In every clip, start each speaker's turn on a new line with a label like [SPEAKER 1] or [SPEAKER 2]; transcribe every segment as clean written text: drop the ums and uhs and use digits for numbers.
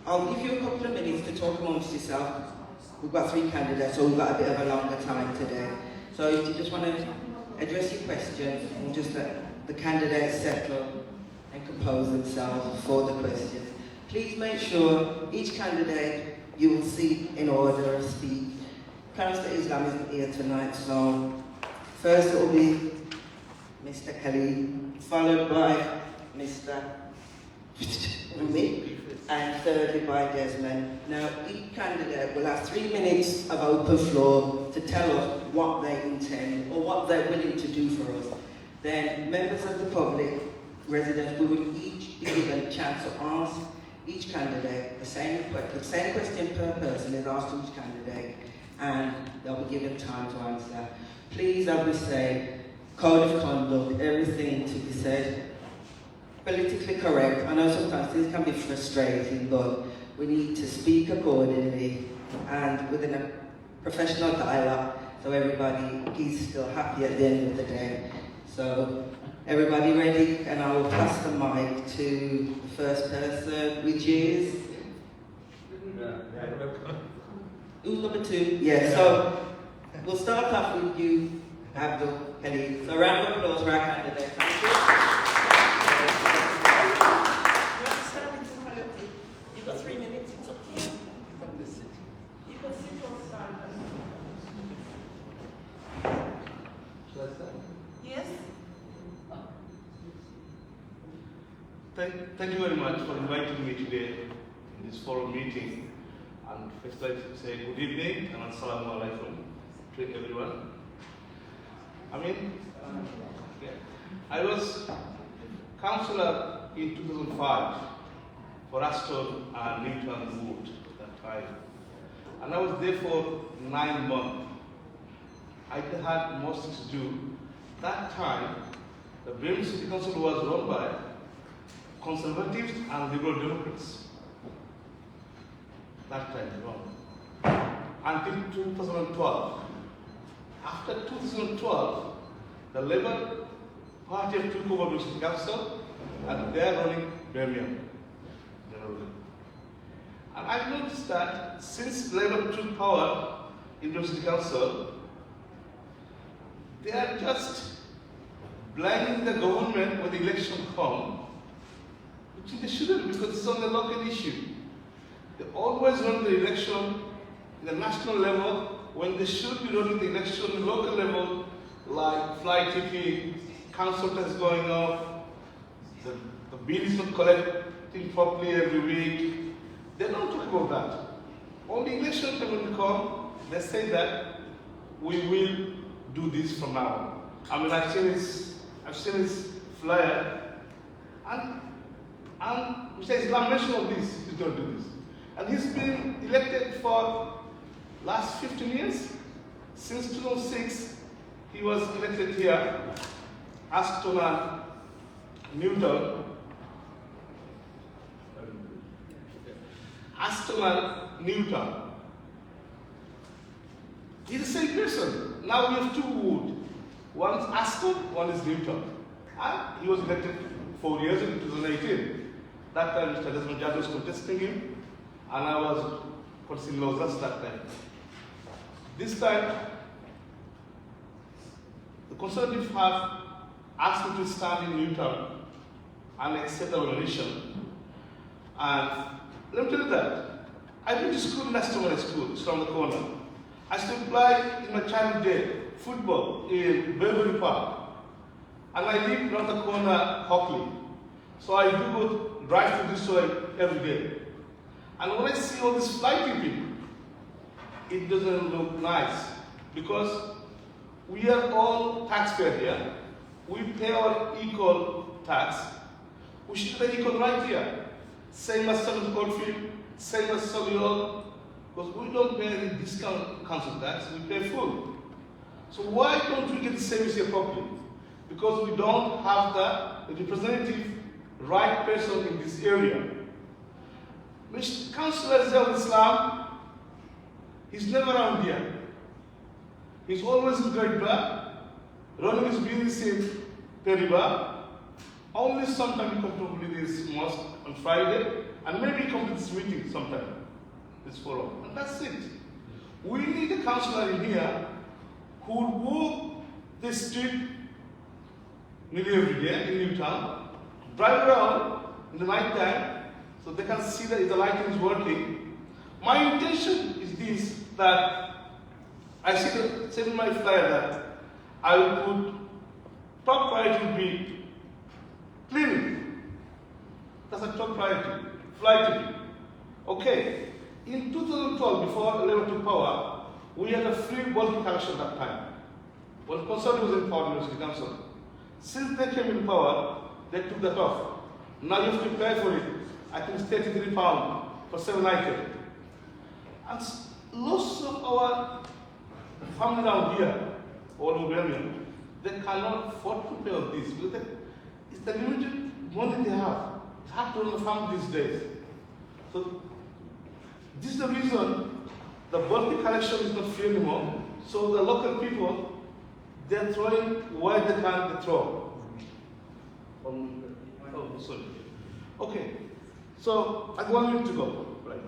[SPEAKER 1] I'll give you a couple of minutes to talk amongst yourself. We've got 3 candidates, so we've got a bit of a longer time today. So if you just want to address your questions, we'll just let the candidates settle and compose themselves for the questions. Please make sure each candidate you will see in order of speak. Councillor Islam isn't here tonight, so first it will be Mr. Kelly, followed by Mr. Rumi, and thirdly by Desmond. Now, each candidate will have 3 minutes of open floor to tell us what they intend or what they're willing to do for us. Then, members of the public, residents, we will each be given a chance to ask each candidate the same question per person is asked to each candidate, and they'll be given time to answer. Please, as we say, code of conduct, everything to be said politically correct. I know sometimes things can be frustrating, but we need to speak accordingly and within a professional dialogue so everybody is still happy at the end of the day. So, everybody ready? And I will pass the mic to the first person, which is... Who's number 2? Yeah, so we'll start off with you, Abdul Khalid. So, round of applause for our candidate. Thank you.
[SPEAKER 2] You've got 3 minutes, it's up to you. You can sit or stand.
[SPEAKER 3] Shall I start?
[SPEAKER 2] Yes?
[SPEAKER 3] Thank you very much for inviting me today in this forum meeting. And first I'd like to say good evening and assalamu alaikum to everyone. I was councillor in 2005 for Aston and Newtown Wood at that time. And I was there for 9 months. I had most to do. That time, the Birmingham City Council was run by Conservatives and Liberal Democrats. That time, until 2012. After 2012, the Labour Party took over the City Council and they are running Birmingham. And I've noticed that since Labour took power in the City Council, they are just blaming the government when the election comes, which they shouldn't, because it's on the local issue. They always run the election in the national level when they should be running the election at the local level, like flight ticket, council tax going up, the bill is not collecting properly every week. They don't talk about that. Only election time when they come, they say that we will do this from now. I've seen his flyer, and which says Islam mentioned all this, he's going to do this. And he's been elected for last 15 years. Since 2006, he was elected here, Aston and Newtown. Aston and Newtown. He's the same person. Now we have 2 Wood. One is Aston, one is Newtown. And he was elected 4 years in 2018. That time Mr. Desmond Jadot was contesting him, and I was contesting Lozas that time. This time, the Conservatives have asked me to stand in Newtown and accept the nomination. And let me tell you that I've been to school in Aston School, it's around the corner. I still play in my childhood day football in Beverly Park. And I live around the corner, Hockley. So I do go drive to this way every day. And when I see all this flight people, it doesn't look nice because we are all taxpayers here. We pay our equal tax. We should pay equal right here. Same as Southern Coldfield, same as Solihull, because we don't pay any discount council tax, we pay full. So why don't we get the service here properly? Because we don't have the representative right person in this area. Mr. Councillor Zal Islam, he's never around here. He's always in Gridba, running his business in Periba. Only sometimes he comes to this mosque on Friday and maybe come to this meeting sometime, this forum, and that's it. We need a councillor in here who would walk the street nearly every day in Newtown, drive around in the night time so they can see that if the lighting is working. My intention is this, that I said in my flyer that I will put top priority will be cleaning. That's a top priority. Fly tipping. Okay. In 2012, before Labour took power, we had a free bulky collection at that time. Well, Conservative was in power in the City Council. Since they came in power, they took that off. Now you have to pay for it. I think it's £33 for 7 items. And lots of our family down here, all in Birmingham, they cannot afford to pay all this because it's the limited money they have. It's hard to run a family these days. So this is the reason the bulky collection is not free anymore. So the local people, they're throwing where they can, they throw. Oh, sorry. Okay. So I have 1 minute to go. Right.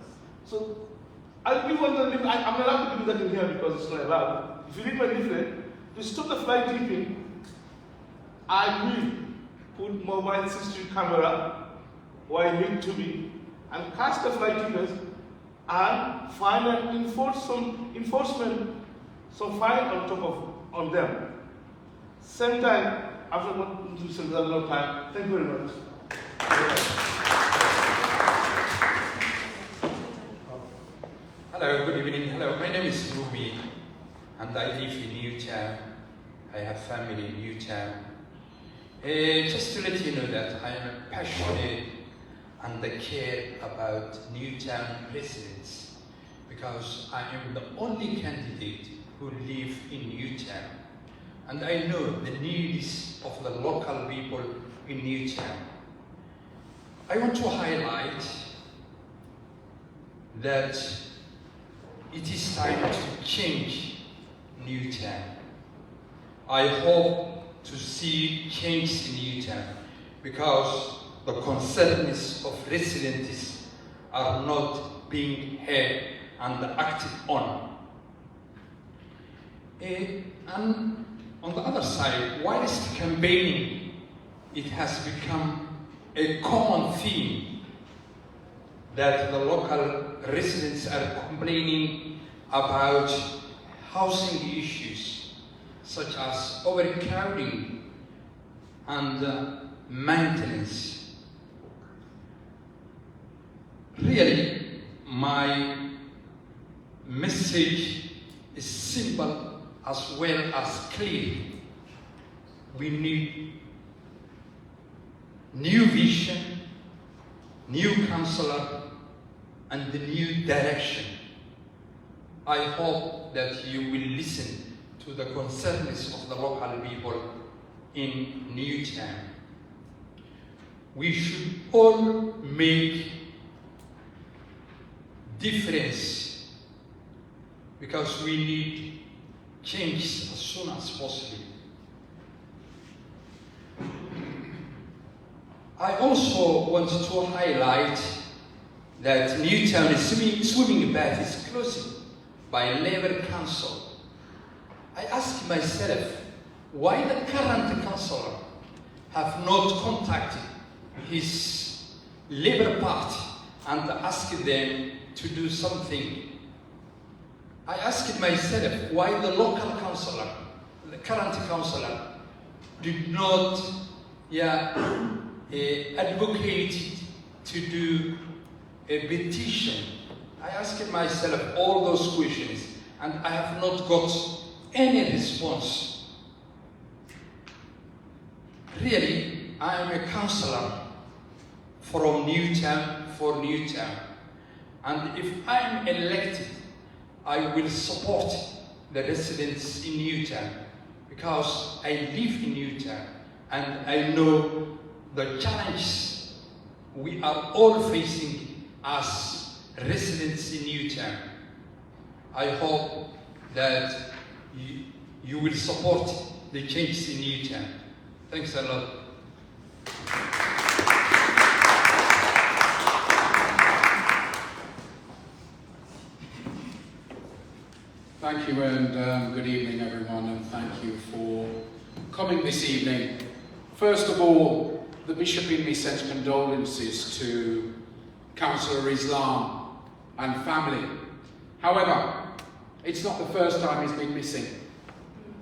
[SPEAKER 3] So I'll give one the leaflet. I'm not allowed to do that in here because it's not allowed. If you read my leaflet, to stop the fly tipping, I will put mobile CCTV camera where it needs to be and catch the fly tippers and find and enforce some fine on them. Same time, after one to send no time. Thank you very much.
[SPEAKER 4] Hello, good evening. Hello, my name is Ruby, and I live in Newtown. I have family in Newtown. Just to let you know that I am passionate and I care about Newtown residents because I am the only candidate who live in Newtown. And I know the needs of the local people in Newtown. I want to highlight that it is time to change Newtown. I hope to see change in Newtown because the concerns of residents are not being heard and acted on. And on the other side, whilst campaigning, it has become a common theme that the local residents are complaining about housing issues such as overcrowding and maintenance. Really, my message is simple as well as clear. We need new vision, new councillor, and the new direction. I hope that you will listen to the concerns of the local people in Newtown. We should all make difference because we need change as soon as possible. I also want to highlight that Newtown swimming bath is closing by Labour Council. I ask myself why the current councillor have not contacted his Labour Party and asked them to do something. I asked myself why the local councillor, the current councillor, did not advocate to do a petition. I asked myself all those questions and I have not got any response. Really, I am a councillor from Newtown for Newtown. And if I am elected, I will support the residents in Newtown because I live in Newtown and I know the challenges we are all facing as residents in Newtown. I hope that you will support the changes in Newtown. Thanks a lot.
[SPEAKER 5] Thank you, and good evening everyone, and thank you for coming this evening. First of all, the Bishop in me sends condolences to Councillor Islam and family. However, it's not the first time he's been missing.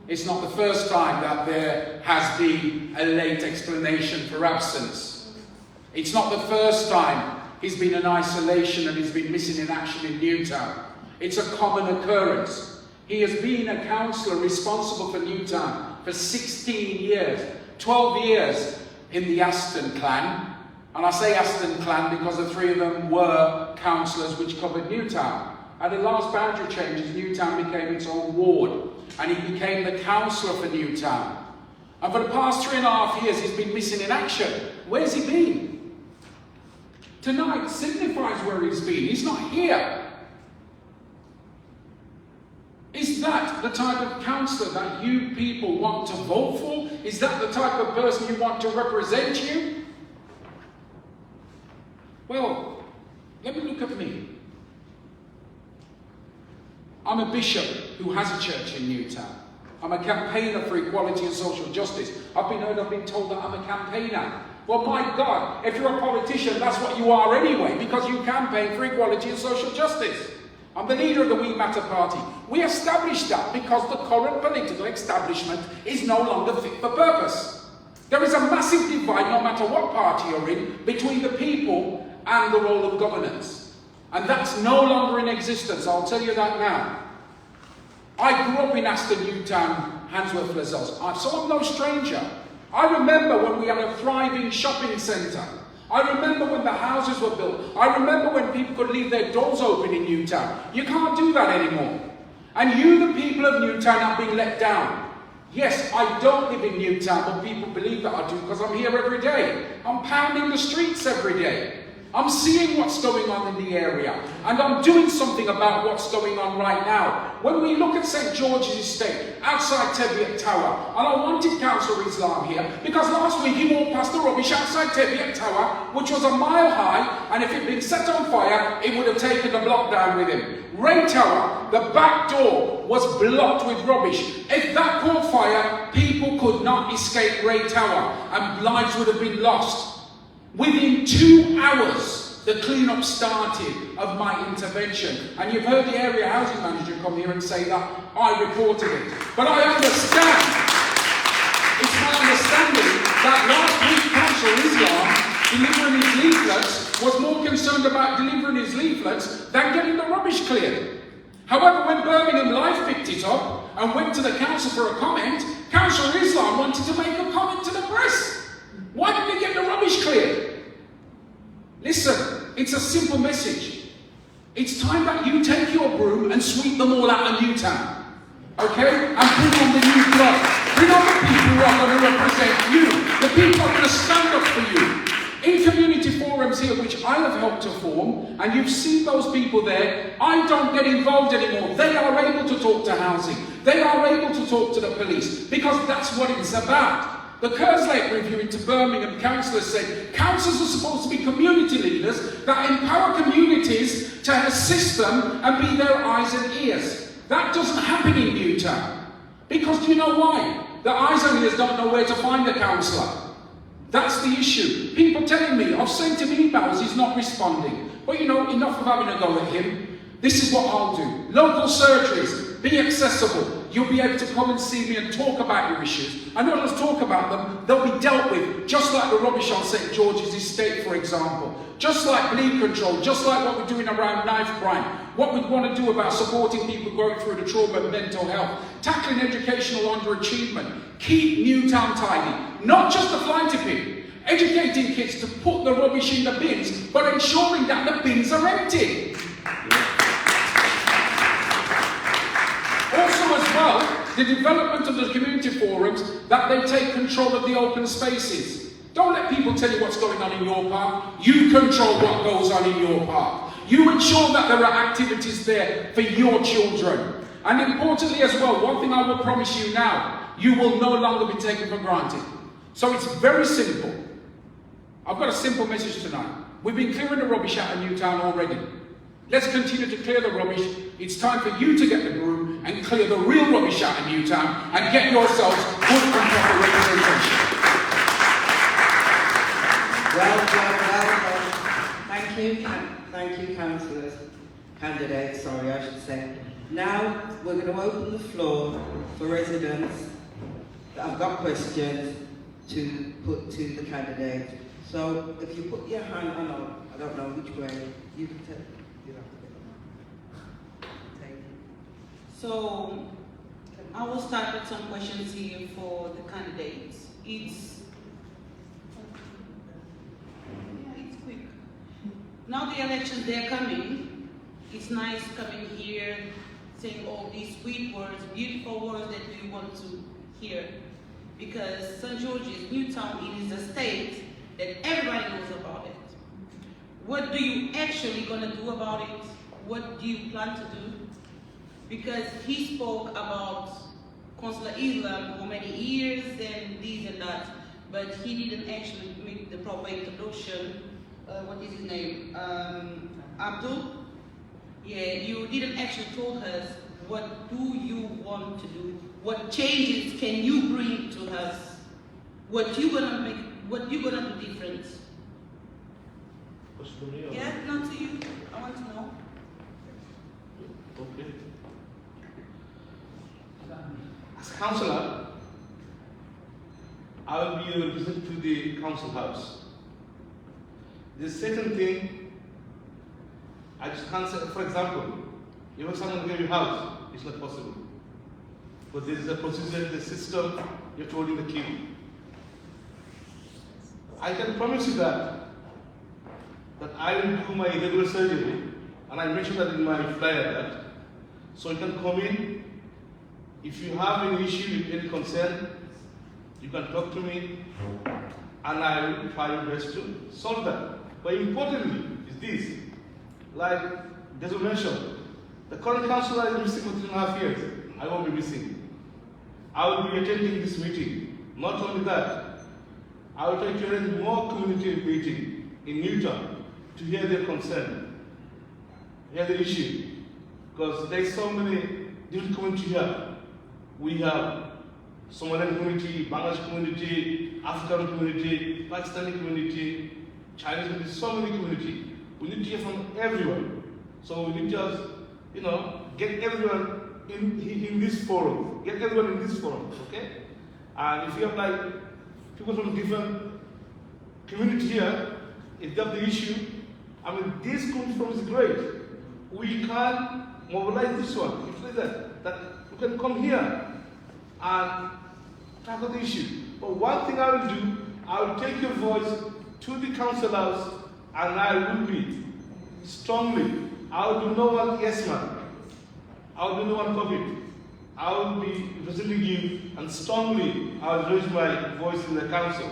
[SPEAKER 5] It's not the first time that there has been a late explanation for absence. It's not the first time he's been in isolation and he's been missing in action in Newtown. It's a common occurrence. He has been a councillor responsible for Newtown for 16 years, 12 years in the Aston clan. And I say Aston clan because the three of them were councillors which covered Newtown. At the last boundary changes, Newtown became its own ward, and he became the councillor for Newtown. And for the past 3.5 years, he's been missing in action. Where's he been? Tonight signifies where he's been. He's not here. Is that the type of councillor that you people want to vote for? Is that the type of person you want to represent you? Well, let me look at me. I'm a bishop who has a church in Newtown. I'm a campaigner for equality and social justice. I've been told that I'm a campaigner. Well, my God, if you're a politician, that's what you are anyway, because you campaign for equality and social justice. I'm the leader of the We Matter Party. We established that because the current political establishment is no longer fit for purpose. There is a massive divide, no matter what party you're in, between the people and the role of governance. And that's no longer in existence, I'll tell you that now. I grew up in Aston, Newtown, Handsworth, Lazos, so I'm no stranger. I remember when we had a thriving shopping centre. I remember when the houses were built. I remember when people could leave their doors open in Newtown. You can't do that anymore. And you, the people of Newtown, are being let down. Yes, I don't live in Newtown, but people believe that I do because I'm here every day. I'm pounding the streets every day. I'm seeing what's going on in the area, and I'm doing something about what's going on right now. When we look at St. George's Estate, outside Teviot Tower, and I wanted Councillor Islam here, because last week he walked past the rubbish outside Teviot Tower, which was a mile high, and if it had been set on fire, it would have taken the block down with him. Ray Tower, the back door was blocked with rubbish. If that caught fire, people could not escape Ray Tower, and lives would have been lost. Within 2 hours, the clean-up started of my intervention. And you've heard the area housing manager come here and say that I reported it. But I understand, it's my understanding that last week Councillor Islam, delivering his leaflets, was more concerned about delivering his leaflets than getting the rubbish cleared. However, when Birmingham Life picked it up and went to the council for a comment, Councillor Islam wanted to make a comment to the press. Why didn't they get the rubbish cleared? Listen, it's a simple message. It's time that you take your broom and sweep them all out of Newtown. Okay? And bring on the new blood. Bring on the people who are going to represent you. The people who are going to stand up for you. In community forums here, which I have helped to form, and you've seen those people there, I don't get involved anymore. They are able to talk to housing. They are able to talk to the police, because that's what it's about. The Kerslake review into Birmingham councillors said councillors are supposed to be community leaders that empower communities to assist them and be their eyes and ears. That doesn't happen in Newtown. Because do you know why? The eyes and ears don't know where to find a councillor. That's the issue. People telling me, I've sent him emails, he's not responding. But you know, enough of having a go at him. This is what I'll do. Local surgeries, be accessible. You'll be able to come and see me and talk about your issues. And not just talk about them, they'll be dealt with, just like the rubbish on St. George's Estate, for example. Just like bleed control, just like what we're doing around knife crime. What we want to do about supporting people going through the trauma of mental health. Tackling educational underachievement. Keep Newtown tidy. Not just the fly tipping. Educating kids to put the rubbish in the bins, but ensuring that the bins are empty. Also as well, the development of the community forums, that they take control of the open spaces. Don't let people tell you what's going on in your park. You control what goes on in your park. You ensure that there are activities there for your children. And importantly as well, one thing I will promise you now, you will no longer be taken for granted. So it's very simple. I've got a simple message tonight. We've been clearing the rubbish out of Newtown already. Let's continue to clear the rubbish. It's time for you to get the broom and clear the real rubbish out of Newtown and get yourselves good and proper representation.
[SPEAKER 1] Well. Thank you, councillors, candidates, sorry, I should say. Now, we're going to open the floor for residents that have got questions to put to the candidate. So, if you put your hand, I don't know which way, you can take, you have to take it.
[SPEAKER 6] So, I will start with some questions here for the candidates. It's quick. Now the elections, they're coming. It's nice coming here, saying all these sweet words, beautiful words that we want to hear. Because St. George's, Newtown, it is a state that everybody knows about it. What do you actually gonna do about it? What do you plan to do? Because he spoke about Councillor Islam for many years and this and that, but he didn't actually make the proper introduction. What is his name? Abdul? Yeah, you didn't actually told us what do you want to do? What changes can you bring to us? What you gonna make? What you gonna do different? Yeah, not to you. I want to know.
[SPEAKER 3] Okay. As councillor, I will be a representative to the council house. There's certain thing I just can't say. For example, you have someone give you a house, it's not possible. But there is a procedure, the system, you're holding the key. I can promise you that I will do my regular surgery, and I mentioned that in my flyer that, so you can come in. If you have any issue, any concern, you can talk to me, and I will try my best to solve that. But importantly is this, like Deso mentioned, the current councillor is missing for 3.5 years. I won't be missing. I will be attending this meeting. Not only that, I will try to arrange more community meeting in Newtown to hear their concern, hear the issue. Because there's so many different communities here. We have Somalian community, Bangladesh community, African community, Pakistani community, Chinese community, so many community. We need to hear from everyone. So we need to just, get everyone in this forum. Get everyone in this forum, okay? And if you have like people from different community here, if they have the issue, this community forum is great. We can mobilize this one. If that you can come here and tackle the issue. But one thing I will do, I will take your voice to the councillors, and I will be strongly. I will do no one yes man. I will do no one puppet. I will be representing you, and strongly I will raise my voice in the council.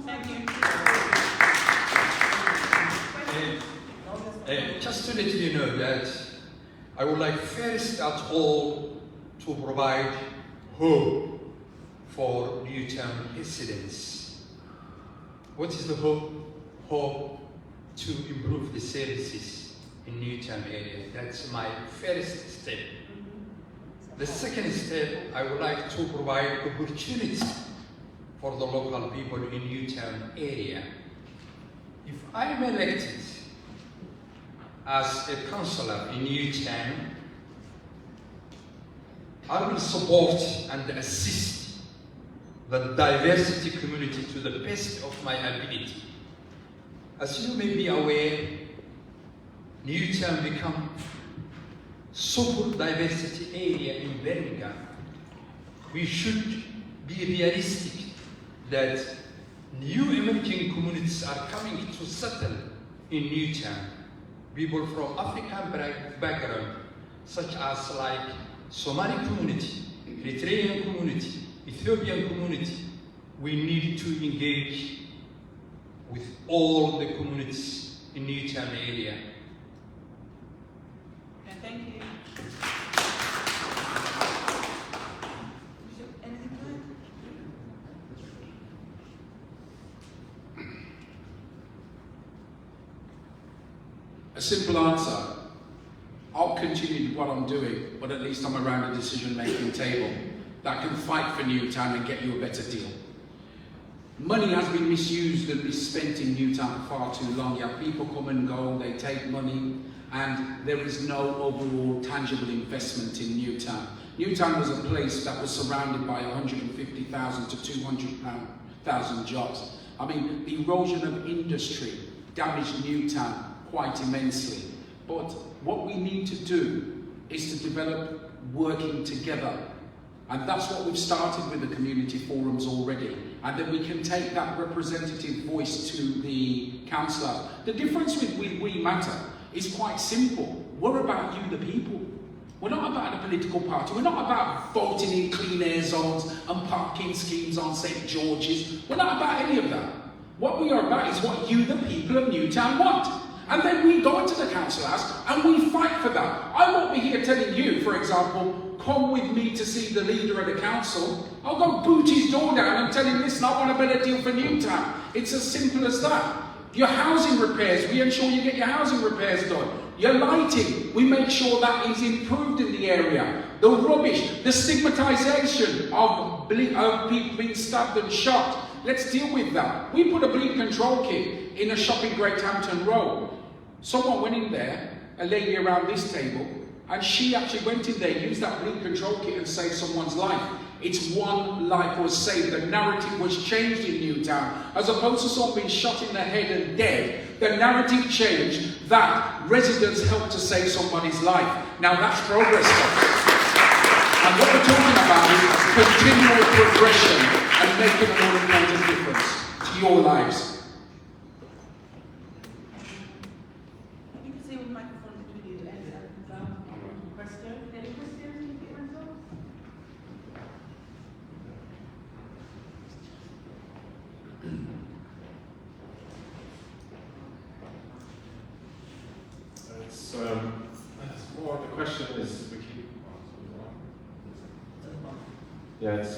[SPEAKER 6] Thank you.
[SPEAKER 4] Just to let you know that I would like first at all to provide hope for Newtown residents. What is the hope? Hope to improve the services in Newtown area. That's my first step. The second step, I would like to provide opportunities for the local people in Newtown area. If I am elected as a councillor in Newtown, I will support and assist the diversity community to the best of my ability. As you may be aware, Newtown become super diversity area in Birmingham. We should be realistic that new emerging communities are coming to settle in Newtown. People from African background, such as like Somali community, Eritrean community, Ethiopian community. We need to engage with all the communities in Newtown area.
[SPEAKER 6] Okay, thank you. Anything to add?
[SPEAKER 5] simple answer. I'll continue what I'm doing, but at least I'm around a decision-making table that can fight for Newtown and get you a better deal. Money has been misused and misspent in Newtown for far too long. You have people come and go, they take money, and there is no overall tangible investment in Newtown. Newtown was a place that was surrounded by 150,000 to 200,000 jobs. I mean, the erosion of industry damaged Newtown quite immensely. But what we need to do is to develop working together. And that's what we've started with the community forums already. And then we can take that representative voice to the councillors. The difference with We Matter is quite simple. We're about you, the people. We're not about a political party. We're not about voting in clean air zones and parking schemes on St. George's. We're not about any of that. What we are about is what you, the people of Newtown, want. And then we go into the council house and we fight for that. I won't be here telling you, for example, come with me to see the leader of the council. I'll go boot his door down and tell him, listen, I want a better deal for Newtown. It's as simple as that. Your housing repairs, we ensure you get your housing repairs done. Your lighting, we make sure that is improved in the area. The rubbish, the stigmatisation of people being stabbed and shot. Let's deal with that. We put a bleed control kit in a shop in Great Hampton Road. Someone went in there, a lady around this table, and she actually went in there, used that bleed control kit and saved someone's life. It's one life was saved. The narrative was changed in Newtown. As opposed to someone being shot in the head and dead, the narrative changed that residents helped to save somebody's life. Now that's progress. And what we're talking about is continual progression and making a more important difference to your lives.
[SPEAKER 6] You can say with microphone between you and question. Any questions?
[SPEAKER 7] It's more, the question is, we keep, yeah, it's,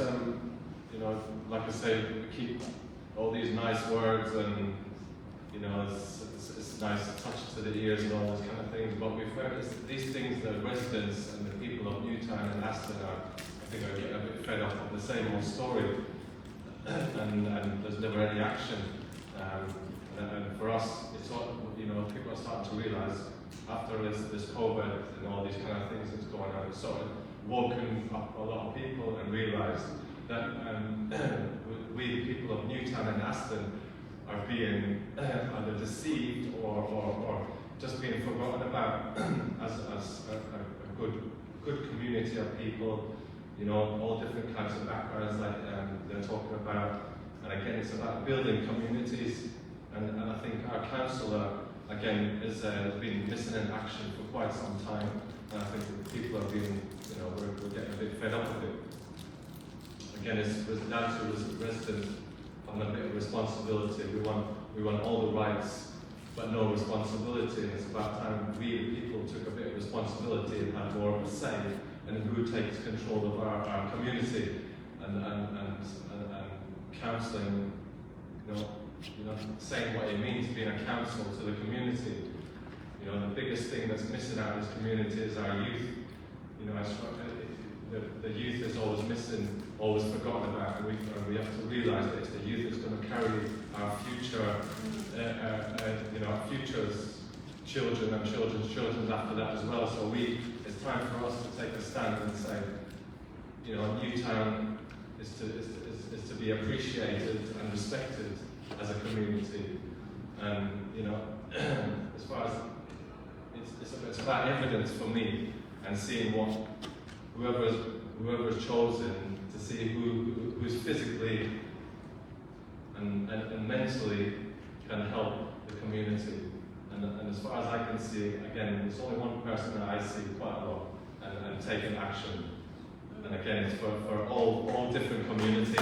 [SPEAKER 7] you know, like I say, we keep all these nice words and, you know, it's nice to touch to the ears and all those kind of things, but we've heard these things, the residents and the people of Newtown and Aston I think are getting a bit fed up of the same old story, and there's never any action. And for us, it's all, you know, people are starting to realise after this COVID and all these kind of things that's going on, it's sort of woken up a lot of people and realised that we, people of Newtown and Aston, are being either deceived or just being forgotten about as a good community of people, you know, all different kinds of backgrounds like they're talking about. And again, it's about building communities. And I think our councillor, again, has been missing in action for quite some time. And I think that people are being, you know, we're getting a bit fed up with it. Again, it's down to residents having a bit of responsibility. We want all the rights, but no responsibility. And it's about time we, the people, took a bit of responsibility and had more of a say in who takes control of our community and counselling, you know, saying what it means being a council to the community. You know, the biggest thing that's missing out of this community is our youth. You know, the youth is always missing, always forgotten about, and we have to realise that it's the youth that's going to carry our future, you know, our future's children and children's children after that as well. So it's time for us to take a stand and say, you know, Newtown is to be appreciated and respected as a community. And, you know, as far as it's about evidence for me and seeing what whoever is chosen to see who's physically and mentally can help the community. And as far as I can see, again, there's only one person that I see quite a lot and taking action. And again, it's for all different communities.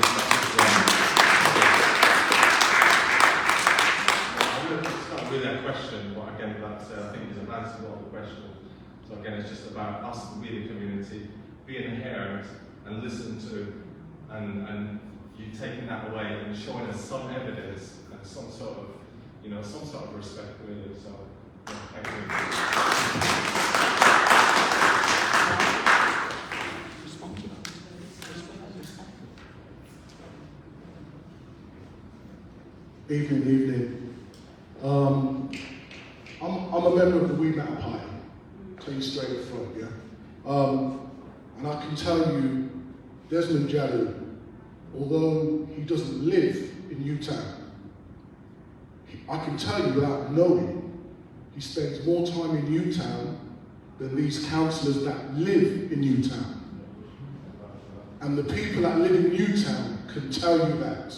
[SPEAKER 7] It's not really a question, but again, that's, I think is an answer to all the questions. So again, it's just about us, we the community, being heard and listened to, and you taking that away and showing us some evidence and some sort of respect, really. So Thank you.
[SPEAKER 5] Respond to that.
[SPEAKER 8] Evening. I'm a member of the We Matter Party. Tell you straight up front, yeah. And I can tell you, Desmond Jadu, although he doesn't live in Newtown, I can tell you without knowing, he spends more time in Newtown than these councillors that live in Newtown. And the people that live in Newtown can tell you that.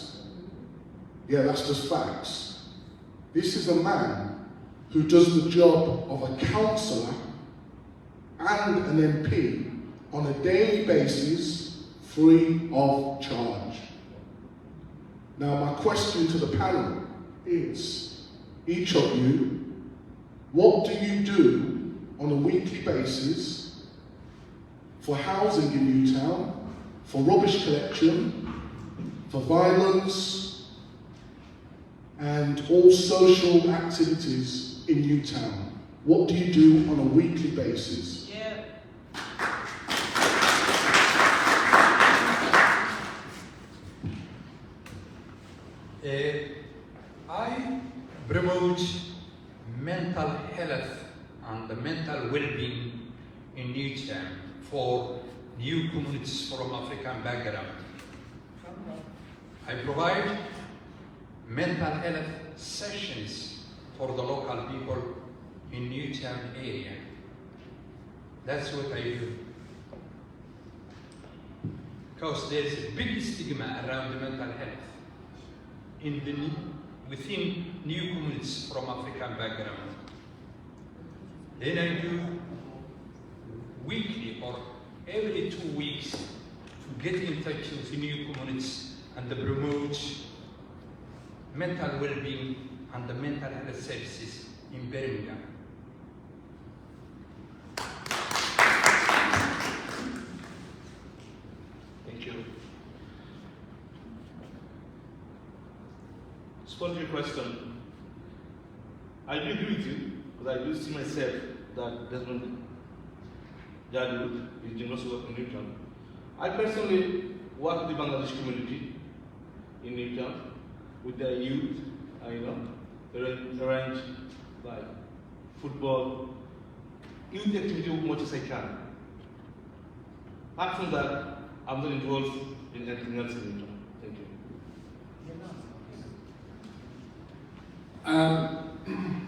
[SPEAKER 8] Yeah, that's just facts. This is a man who does the job of a councillor and an MP on a daily basis, free of charge. Now, my question to the panel is, each of you, what do you do on a weekly basis for housing in Newtown, for rubbish collection, for violence, and all social activities in Newtown? What do you do on a weekly basis?
[SPEAKER 6] Yeah.
[SPEAKER 4] I promote mental health and the mental well-being in Newtown for new communities from African background. I provide mental health sessions for the local people in Newtown area. That's what I do. Because there's a big stigma around the mental health within new communities from African background. Then I do weekly or every 2 weeks to get in touch with the new communities and promote mental well-being and the mental health services in Birmingham.
[SPEAKER 3] Thank you. Respond to your question. I do agree with you, because I do see myself that Desmond Jadu is doing lots of work in Newtown. I personally work with the Bangladesh community in Newtown with their youth. They arrange like football, youth activity as much as I can. Apart from that, I'm not involved in anything else in Newtown. Thank you.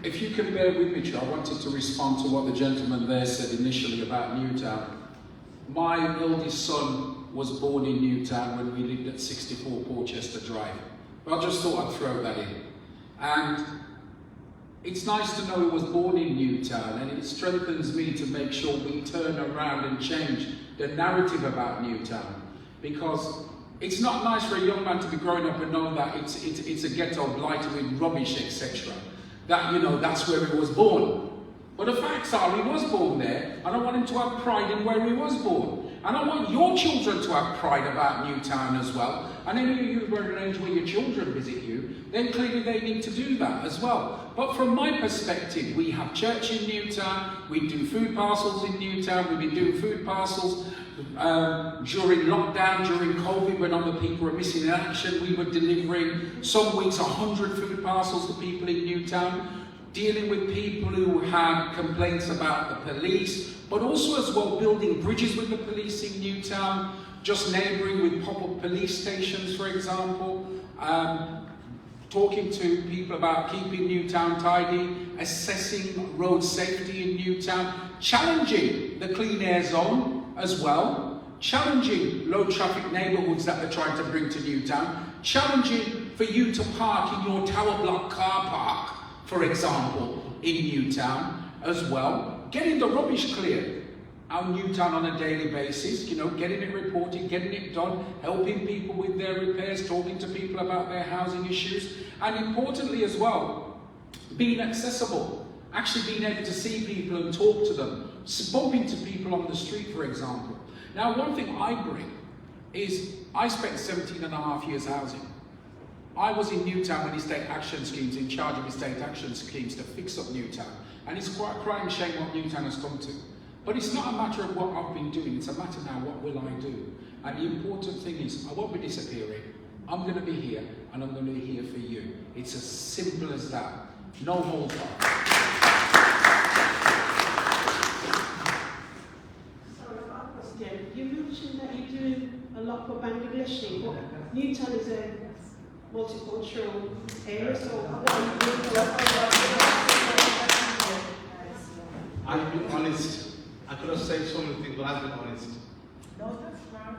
[SPEAKER 5] If you can bear with me, Chair, I wanted to respond to what the gentleman there said initially about Newtown. My eldest son was born in Newtown when we lived at 64 Porchester Drive. I just thought I'd throw that in. And it's nice to know he was born in Newtown, and it strengthens me to make sure we turn around and change the narrative about Newtown. Because it's not nice for a young man to be growing up and know that it's a ghetto blighted with rubbish, etc. That, that's where he was born. But the facts are, he was born there, and I want him to have pride in where he was born. And I want your children to have pride about Newtown as well. And any of you who are arranged where your children visit you, then clearly they need to do that as well. But from my perspective, we have church in Newtown, we do food parcels in Newtown, we've been doing food parcels during lockdown, during COVID, when other people were missing in action. We were delivering some weeks 100 food parcels to people in Newtown, dealing with people who had complaints about the police, but also as well building bridges with the police in Newtown, just neighbouring with pop-up police stations, for example, talking to people about keeping Newtown tidy, assessing road safety in Newtown, challenging the clean air zone as well, challenging low traffic neighbourhoods that they're trying to bring to Newtown, challenging for you to park in your tower block car park, for example, in Newtown as well, getting the rubbish cleared out Newtown on a daily basis, getting it reported, getting it done, helping people with their repairs, talking to people about their housing issues, and importantly as well, being accessible, actually being able to see people and talk to them, bumping to people on the street, for example. Now, one thing I bring is I spent 17 and a half years housing. I was in Newtown when estate action schemes, in charge of estate action schemes to fix up Newtown. And it's quite a crying shame what Newtown has come to. But it's not a matter of what I've been doing, it's a matter now, what will I do? And the important thing is, I won't be disappearing. I'm going to be here, and I'm going to be here for you. It's as simple as that. No holds barred.
[SPEAKER 9] Sorry, I've got a question. You mentioned that you do a lot for Bangladeshi. Newtown is a multicultural area, so what are you doing for
[SPEAKER 3] I've been honest. I could have said so many things, but I've been honest.
[SPEAKER 2] No, that's fine.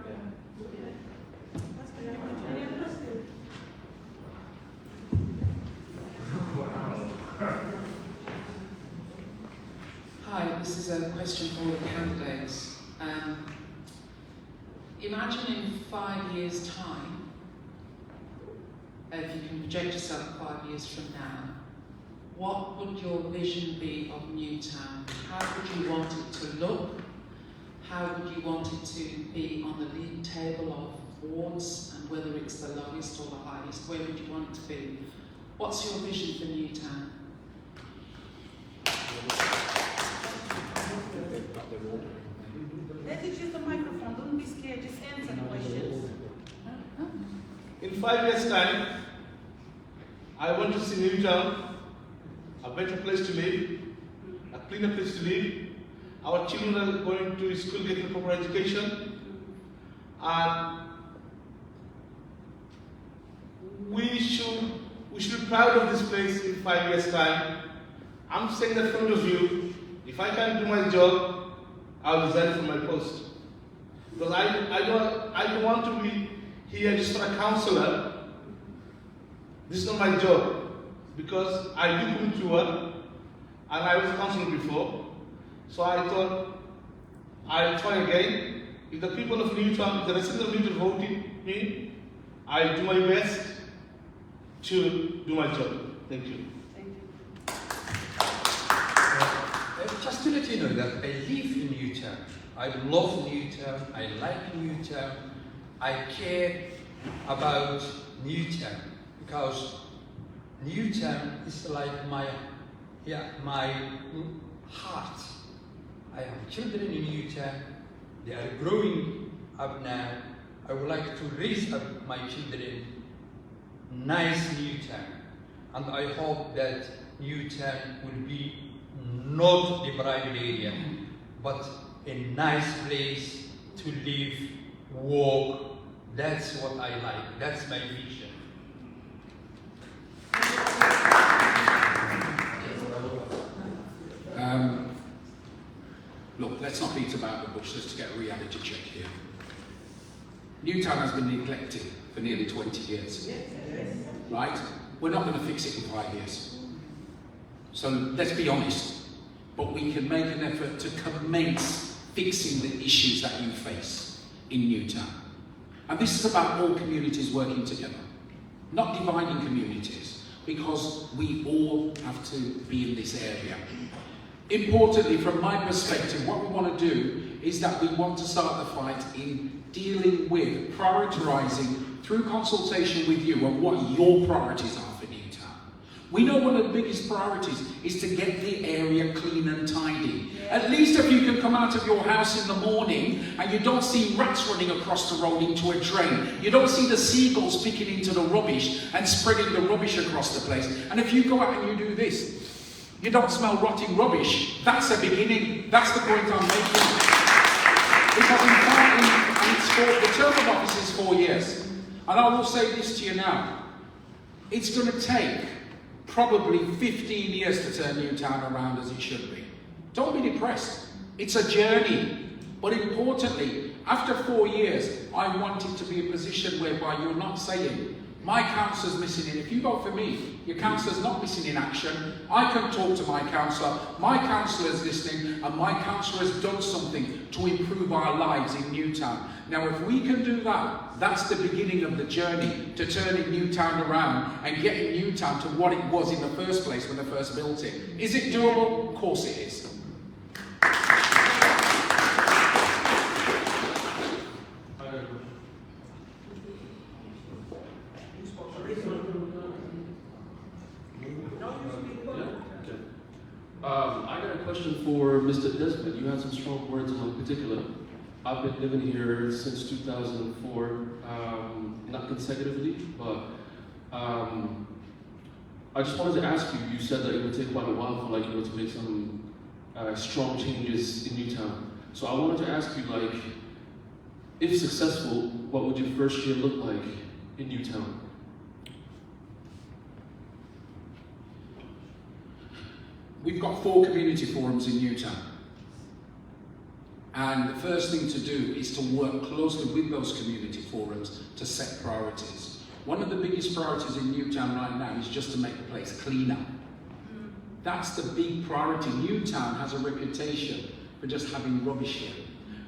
[SPEAKER 10] Hi, this is a question for all the candidates. Imagine in 5 years' time, if you can project yourself 5 years from now, what would your vision be of Newtown? How would you want it to look? How would you want it to be on the league table of wards, and whether it's the lowest or the highest? Where would you want it to be? What's your vision for Newtown?
[SPEAKER 6] Let's use the microphone. Don't be scared. Just answer the questions.
[SPEAKER 3] In 5 years' time, I want to see Newtown a better place to live, a cleaner place to live. Our children are going to school getting proper education, and we should be proud of this place in 5 years' time. I'm saying in front of you, if I can't do my job, I'll resign from my post. Because I don't want to be here just for a councillor. This is not my job. Because I do come to work, and I was a councillor before. So I thought, I'll try again. If the people of Newtown, if the residents of Newtown voted me, I'll do my best to do my job. Thank you.
[SPEAKER 4] Just to let you know that I live in Newtown. I love Newtown. I like Newtown. I care about Newtown because Newtown is like my heart. I have children in Newtown. They are growing up now. I would like to raise up my children in nice Newtown. And I hope that Newtown will be not the private area, but a nice place to live, walk. That's what I like. That's my vision.
[SPEAKER 5] Look, let's not beat about the bush, let's get a reality check here. Newtown has been neglected for nearly 20 years. Right? We're not going to fix it in 5 years. So let's be honest. But we can make an effort to commence fixing the issues that you face in Newtown. And this is about all communities working together, not dividing communities, because we all have to be in this area. Importantly, from my perspective, what we want to do is that we want to start the fight in dealing with, prioritising through consultation with you on what your priorities are for Newtown. We know one of the biggest priorities is to get the area clean and tidy. At least if you can come out of your house in the morning and you don't see rats running across the road into a drain. You don't see the seagulls picking into the rubbish and spreading the rubbish across the place. And if you go out and you do this, you don't smell rotting rubbish. That's the beginning. That's the point I'm making. Because in fact, the term of office is 4 years. And I will say this to you now. It's going to take probably 15 years to turn Newtown around as it should be. Don't be depressed. It's a journey. But importantly, after 4 years, I want it to be a position whereby you're not saying, my councillor's missing in. If you vote for me, your councillor's not missing in action. I can talk to my councillor. My councillor's listening, and my councillor has done something to improve our lives in Newtown. Now, if we can do that, that's the beginning of the journey to turning Newtown around and getting Newtown to what it was in the first place when they first built it. Is it doable? Of course it is.
[SPEAKER 11] Desmond, you had some strong words in particular. I've been living here since 2004, not consecutively, but I just wanted to ask you, you said that it would take quite a while for like you to make some strong changes in Newtown. So I wanted to ask you, like, if successful, what would your first year look like in Newtown?
[SPEAKER 5] We've got 4 community forums in Newtown. And the first thing to do is to work closely with those community forums to set priorities. One of the biggest priorities in Newtown right now is just to make the place cleaner. That's the big priority. Newtown has a reputation for just having rubbish here.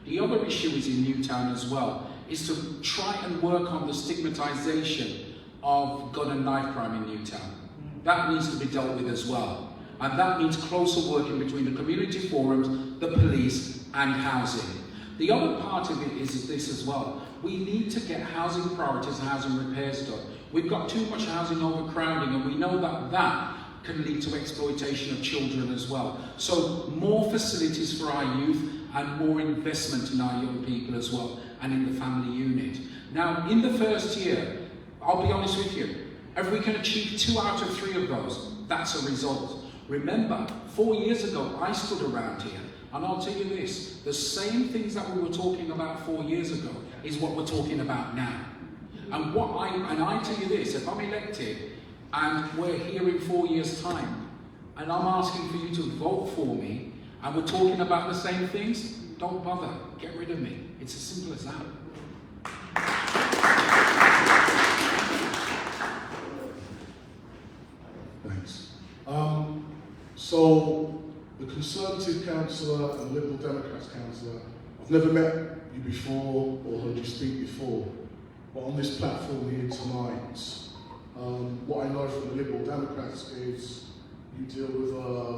[SPEAKER 5] The other issue is in Newtown as well, is to try and work on the stigmatization of gun and knife crime in Newtown. That needs to be dealt with as well. And that means closer working between the community forums, the police, and housing. The other part of it is this as well. We need to get housing priorities and housing repairs done. We've got too much housing overcrowding, and we know that that can lead to exploitation of children as well. So more facilities for our youth and more investment in our young people as well, and in the family unit. Now, in the first year, I'll be honest with you, if we can achieve 2 out of 3 of those, that's a result. Remember, 4 years ago, I stood around here, and I'll tell you this, the same things that we were talking about 4 years ago is what we're talking about now. And I tell you this, if I'm elected, and we're here in 4 years' time, and I'm asking for you to vote for me, and we're talking about the same things, don't bother, get rid of me. It's as simple as that.
[SPEAKER 8] Thanks. So, the Conservative councillor and Liberal Democrats councillor, I've never met you before or heard you speak before, but on this platform here tonight, what I know from the Liberal Democrats is you deal with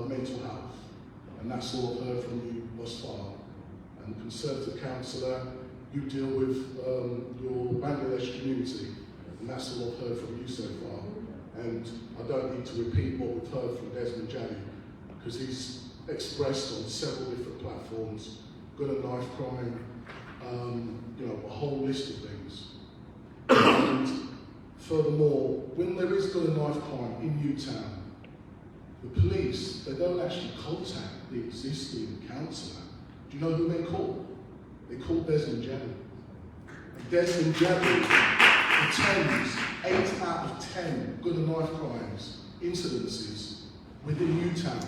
[SPEAKER 8] mental health, and that's all I've heard from you thus far. And the Conservative councillor, you deal with your Bangladesh community, and that's all I've heard from you so far. And I don't need to repeat what we've heard from Desmond Janney, because he's expressed on several different platforms, gun and knife crime, you know, a whole list of things. And furthermore, when there is gun and knife crime in Newtown, the police, they don't actually contact the existing councillor. Do you know who they call? They call Desmond Janney. And Desmond Janney attends 8 out of 10 gun and knife crimes, incidences within Newtown,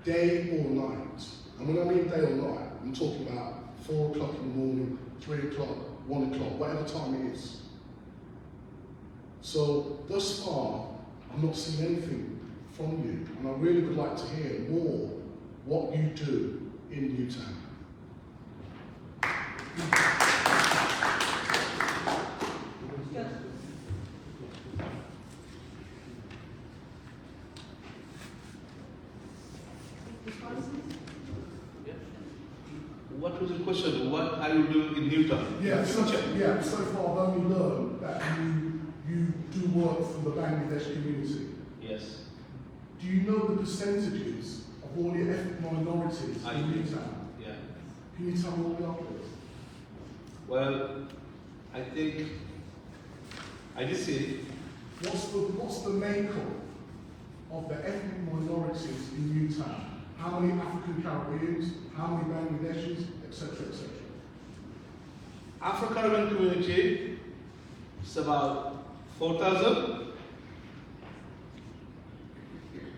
[SPEAKER 8] day or night. And when I mean day or night, I'm talking about 4 o'clock in the morning, 3 o'clock, 1 o'clock, whatever time it is. So, thus far, I'm not seeing anything from you, and I really would like to hear more what you do in Newtown.
[SPEAKER 3] What was the question? What are you doing in Newtown?
[SPEAKER 8] Yeah, so far I've only learned that you do work for the Bangladesh community.
[SPEAKER 3] Yes.
[SPEAKER 8] Do you know the percentages of all the ethnic minorities in Newtown?
[SPEAKER 3] Yeah.
[SPEAKER 8] Can you tell me what they are, please?
[SPEAKER 3] Well, I think I just see.
[SPEAKER 8] What's the makeup of the ethnic minorities in Newtown? How many African Caribbeans? How many Bangladeshis, etc., etc.?
[SPEAKER 3] Afro-Caribbean community is about 4,000.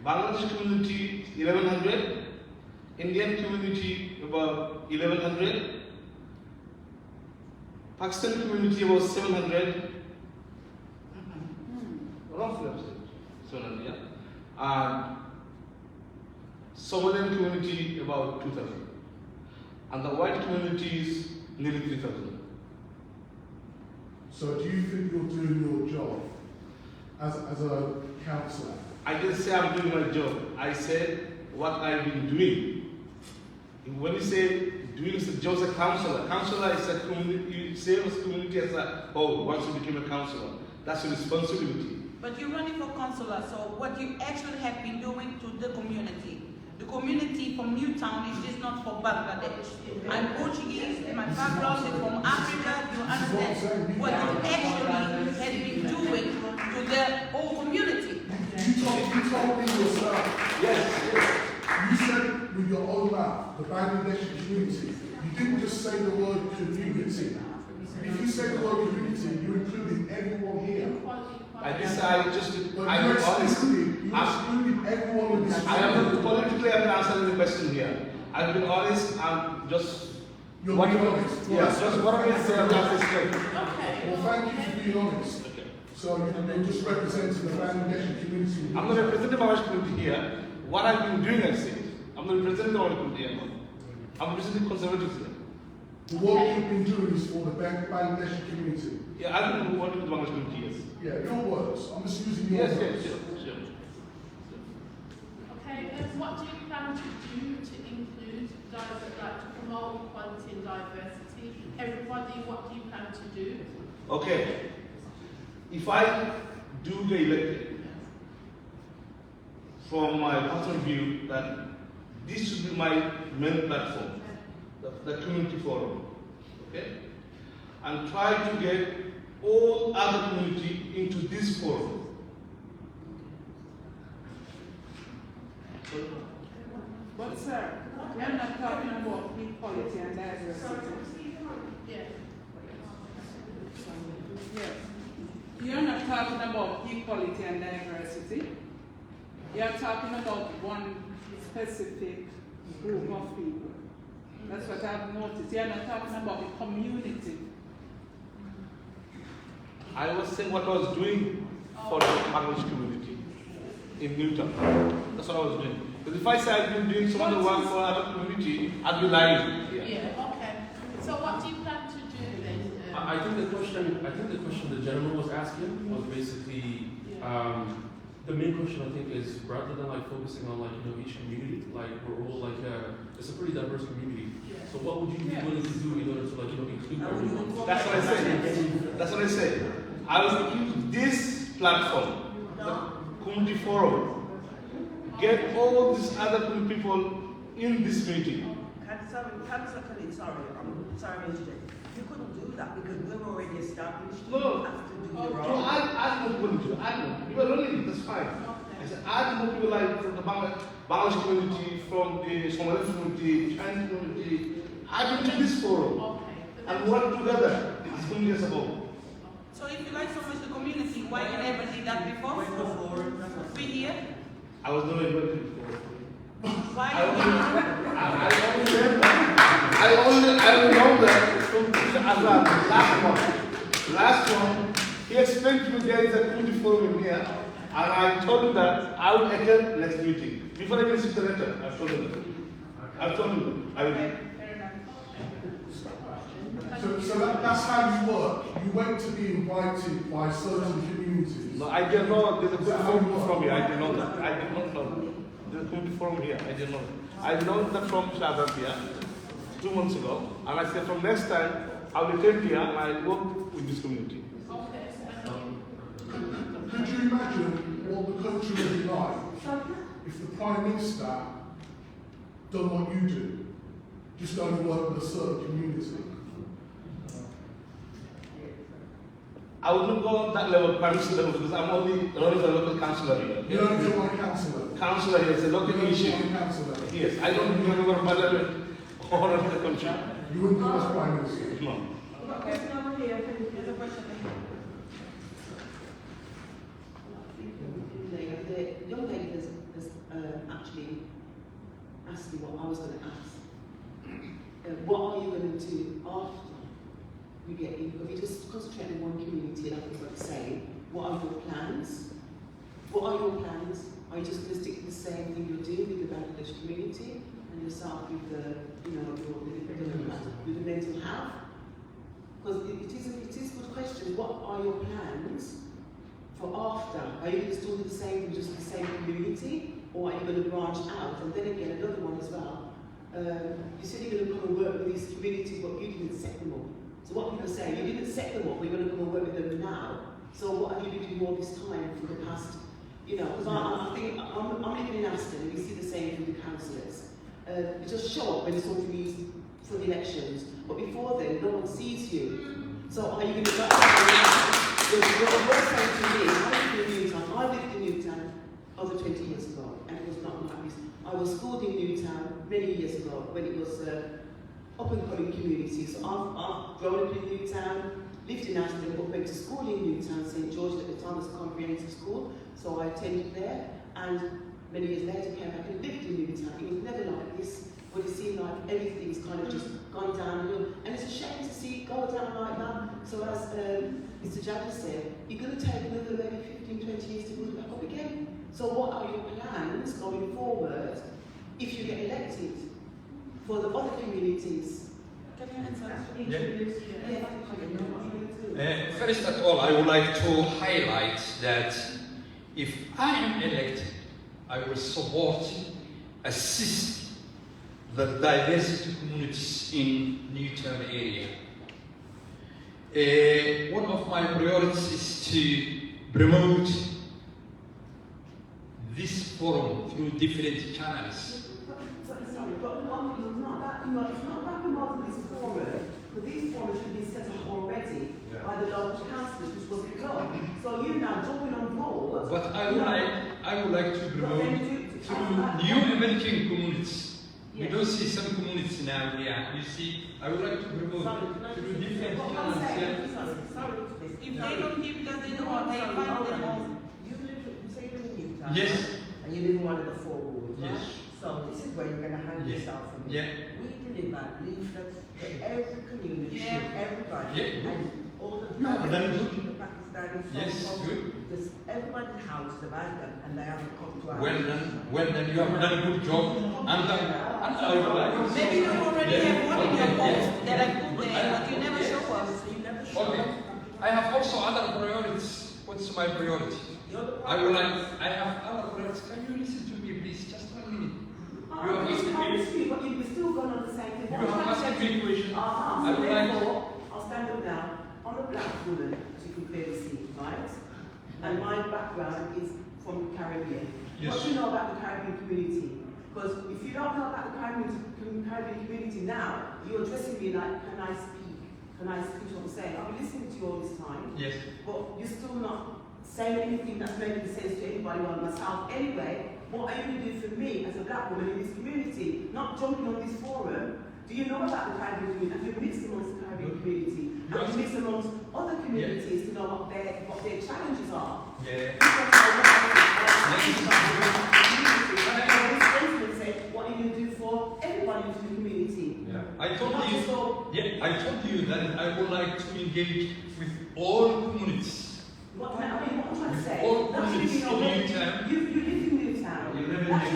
[SPEAKER 3] Bangladesh community 1,100. Indian community about 1,100. Pakistan community about 700. Roughly 700, yeah. And Somalian community about 2,000. And the white community is nearly 3,000.
[SPEAKER 8] So do you think you're doing your job as a councillor?
[SPEAKER 3] I didn't say I'm doing my job. I said what I've been doing. When you say doing the job as a councillor, councillor is a community, you save as community as a, once you became a councillor, that's your responsibility.
[SPEAKER 6] But you're running for councillor, so what you actually have been doing to the community, The community from Newtown is just not for Bangladesh. I'm Portuguese, my background is from Africa. You understand what it actually has been doing to the whole community.
[SPEAKER 8] You told me yourself.
[SPEAKER 3] Yes.
[SPEAKER 8] You said with your own mouth, the Bangladeshi community. You didn't just say the word community. If you say the word community, you're including everyone here.
[SPEAKER 3] I decided just to,
[SPEAKER 8] But
[SPEAKER 3] I'm
[SPEAKER 8] you're
[SPEAKER 3] honest.
[SPEAKER 8] excluding everyone in this
[SPEAKER 3] I am not politically answering the question here. I've been honest and just.
[SPEAKER 8] You're
[SPEAKER 3] what
[SPEAKER 8] being
[SPEAKER 3] you-
[SPEAKER 8] honest.
[SPEAKER 3] Yes, just what I mean to say about this thing.
[SPEAKER 8] Well, thank you for being honest. So you're just representing the Bangladeshi community.
[SPEAKER 3] I'm not representing the Bangladesh community here. What I've been doing, I say, I'm not representing the Bangladesh community here. I'm representing conservatives here.
[SPEAKER 8] What you've been doing is for the Bangladeshi community.
[SPEAKER 3] Yeah, I've been working with the Bangladesh community, yes.
[SPEAKER 8] Yeah, your words. I'm just using your
[SPEAKER 3] Yes,
[SPEAKER 8] words.
[SPEAKER 3] yes, sure.
[SPEAKER 2] Okay, and what do you plan to do to include, like to promote equality and diversity? Everybody, what do you plan to do?
[SPEAKER 3] Okay. If I do get elected, from my personal view, that this should be my main platform, the community forum, okay? And try to get all other community into this forum.
[SPEAKER 12] But sir, we're not talking about equality and diversity.
[SPEAKER 2] Yeah.
[SPEAKER 12] Yes. You're not talking about equality and diversity. You're talking about one specific group of people. That's what I've noticed. You're not talking about the community.
[SPEAKER 3] I was saying what I was doing for the Bangladesh community in Newtown. That's what I was doing. Because if I say I've been doing some other work for other community, I'd be lying.
[SPEAKER 2] Yeah, okay. So what do you plan to do then?
[SPEAKER 11] I think the question the gentleman was asking was basically the main question. I think is rather than like focusing on like each community, like we're all like it's a pretty diverse community. So what would you be willing to do in order to like include everyone?
[SPEAKER 3] That's what I said. That's what I said. I was looking to this platform, the community forum, get all these other community people in this meeting.
[SPEAKER 13] Sorry, I'm sorry, Mr. You couldn't do that because we're already established.
[SPEAKER 3] No,
[SPEAKER 13] You have to do your
[SPEAKER 3] no,
[SPEAKER 13] own.
[SPEAKER 3] I don't want to. I don't. You are only, that's fine. I said, I don't want people like from the Bangladesh community, from the Somali community, Chinese community. I've been to this forum and work together. This community as a whole.
[SPEAKER 6] So if you like so much the community, why you never did that before? Be here?
[SPEAKER 3] I was not invited before.
[SPEAKER 6] Why
[SPEAKER 3] I remember from last one, he explained to me there is a community forum in here, and I told him that I would attend next meeting. Before I even see the letter, I told him that. I told him I would.
[SPEAKER 8] So that's how you work. You wait to be invited by certain communities.
[SPEAKER 3] No, I didn't know there's a good forum from here. I didn't know that. I did not know. There's a community forum here. I didn't know. I know that from Shadab here 2 months ago, and I said from next time I will attend here and I will work with this community.
[SPEAKER 8] Could you imagine what the country would be like if the Prime Minister done what you do? Just only work with a certain community.
[SPEAKER 3] I would not go on that level, Prime Minister level, because I'm only running for a local councillor here.
[SPEAKER 8] You don't do one councillor.
[SPEAKER 3] Councillor here, it's a local issue.
[SPEAKER 8] Councillor.
[SPEAKER 3] Yes, I don't think you're going to parliament or of the country.
[SPEAKER 8] You wouldn't do as Prime Minister.
[SPEAKER 3] No.
[SPEAKER 9] Okay, now we're here. There's a question.
[SPEAKER 1] The young lady has actually asked me what I was going to ask. What are you going to do after you get in? If you just concentrate on one community, like I was saying, what are your plans? What are your plans? Are you just going to stick to the same thing you're doing with the Bangladesh community and you start with the, with the mental health? Because it is a good question. What are your plans for after? Are you going to still do the same thing, just with the same community? Or are you going to branch out? And then again, another one as well. You said you're going to come and work with these communities, but you didn't set them up. So what people say, you didn't set them up, we're going to come and work with them now. So what have you been doing all this time for the past
[SPEAKER 14] You know, because I think I'm living in Aston, and we see the same with the councillors. You just show up when it's time for the elections, but before then, no one sees you. So are you going to go? You're saying to me, I lived in Newtown over 20 years ago, and it was not like this. I was schooled in Newtown many years ago when it was up and coming community. So I've grown up in Newtown, lived in Aston, but went to school in Newtown, St George at the time was a comprehensive school. So I attended there, and many years later came back and lived in Newtown. It was never like this, but it seemed like everything's kind of just gone downhill. And it's a shame to see it go down like that. So as Mr. Jagger said, you're going to take another maybe 15, 20 years to build it back up again. So what are your plans going forward if you get elected for the other communities? Can you answer?
[SPEAKER 4] Yeah. First of all, I would like to highlight that if I am elected, I will support, assist the diversity communities in Newtown area. One of my priorities is to promote this forum through different channels.
[SPEAKER 14] Sorry, but it's not that promoting this forum, but these forums should be set up already by the local councillors, which was done. So you now jumping on board.
[SPEAKER 4] But I would like to promote through new American communities. We don't see some communities now here. You see, I would like to promote through different channels.
[SPEAKER 6] If they don't give us, they don't want to find them all.
[SPEAKER 13] You say you live in Newtown.
[SPEAKER 4] Yes.
[SPEAKER 13] And you live in one of the 4 wards, right?
[SPEAKER 4] Yes.
[SPEAKER 13] So this is where you're going to hang yourself from.
[SPEAKER 4] Yeah.
[SPEAKER 13] We deliver leaflets to every community, everybody, and all the
[SPEAKER 4] Then
[SPEAKER 13] Pakistani
[SPEAKER 4] yes, good.
[SPEAKER 13] Because everybody's house about them, and they haven't come to our
[SPEAKER 4] Well done, you have done a good job. And I would like
[SPEAKER 6] Maybe you already have one in your post that I put there, but you never show us.
[SPEAKER 13] So you never show
[SPEAKER 4] Okay. I have also other priorities. What's my priority? I have other priorities. Can you listen to me, please? Just 1 minute. You have asked me.
[SPEAKER 14] But you've still gone on the same thing.
[SPEAKER 4] You have asked me a question. I would
[SPEAKER 14] Therefore, I'll stand up now. I'm a black woman, as you can clearly see, right? And my background is from the Caribbean.
[SPEAKER 4] Yes.
[SPEAKER 14] What do you know about the Caribbean community? Because if you don't know about the Caribbean community now, you're addressing me like, can I speak? Can I speak what I'm saying? I've been listening to you all this time.
[SPEAKER 4] Yes.
[SPEAKER 14] But you're still not saying anything that's making sense to anybody or myself anyway. What are you going to do for me as a black woman in this community? Not jumping on this forum. Do you know about the Caribbean community? Have you mixed amongst the Caribbean community? Have you mixed amongst other communities to know what their challenges are?
[SPEAKER 4] Yeah.
[SPEAKER 14] What are you going to do for everybody in the community?
[SPEAKER 4] Yeah. I told you that I would like to engage with all communities.
[SPEAKER 14] What I'm trying to say,
[SPEAKER 4] All communities in Newtown.
[SPEAKER 14] You live in Newtown.
[SPEAKER 7] You live in
[SPEAKER 14] That's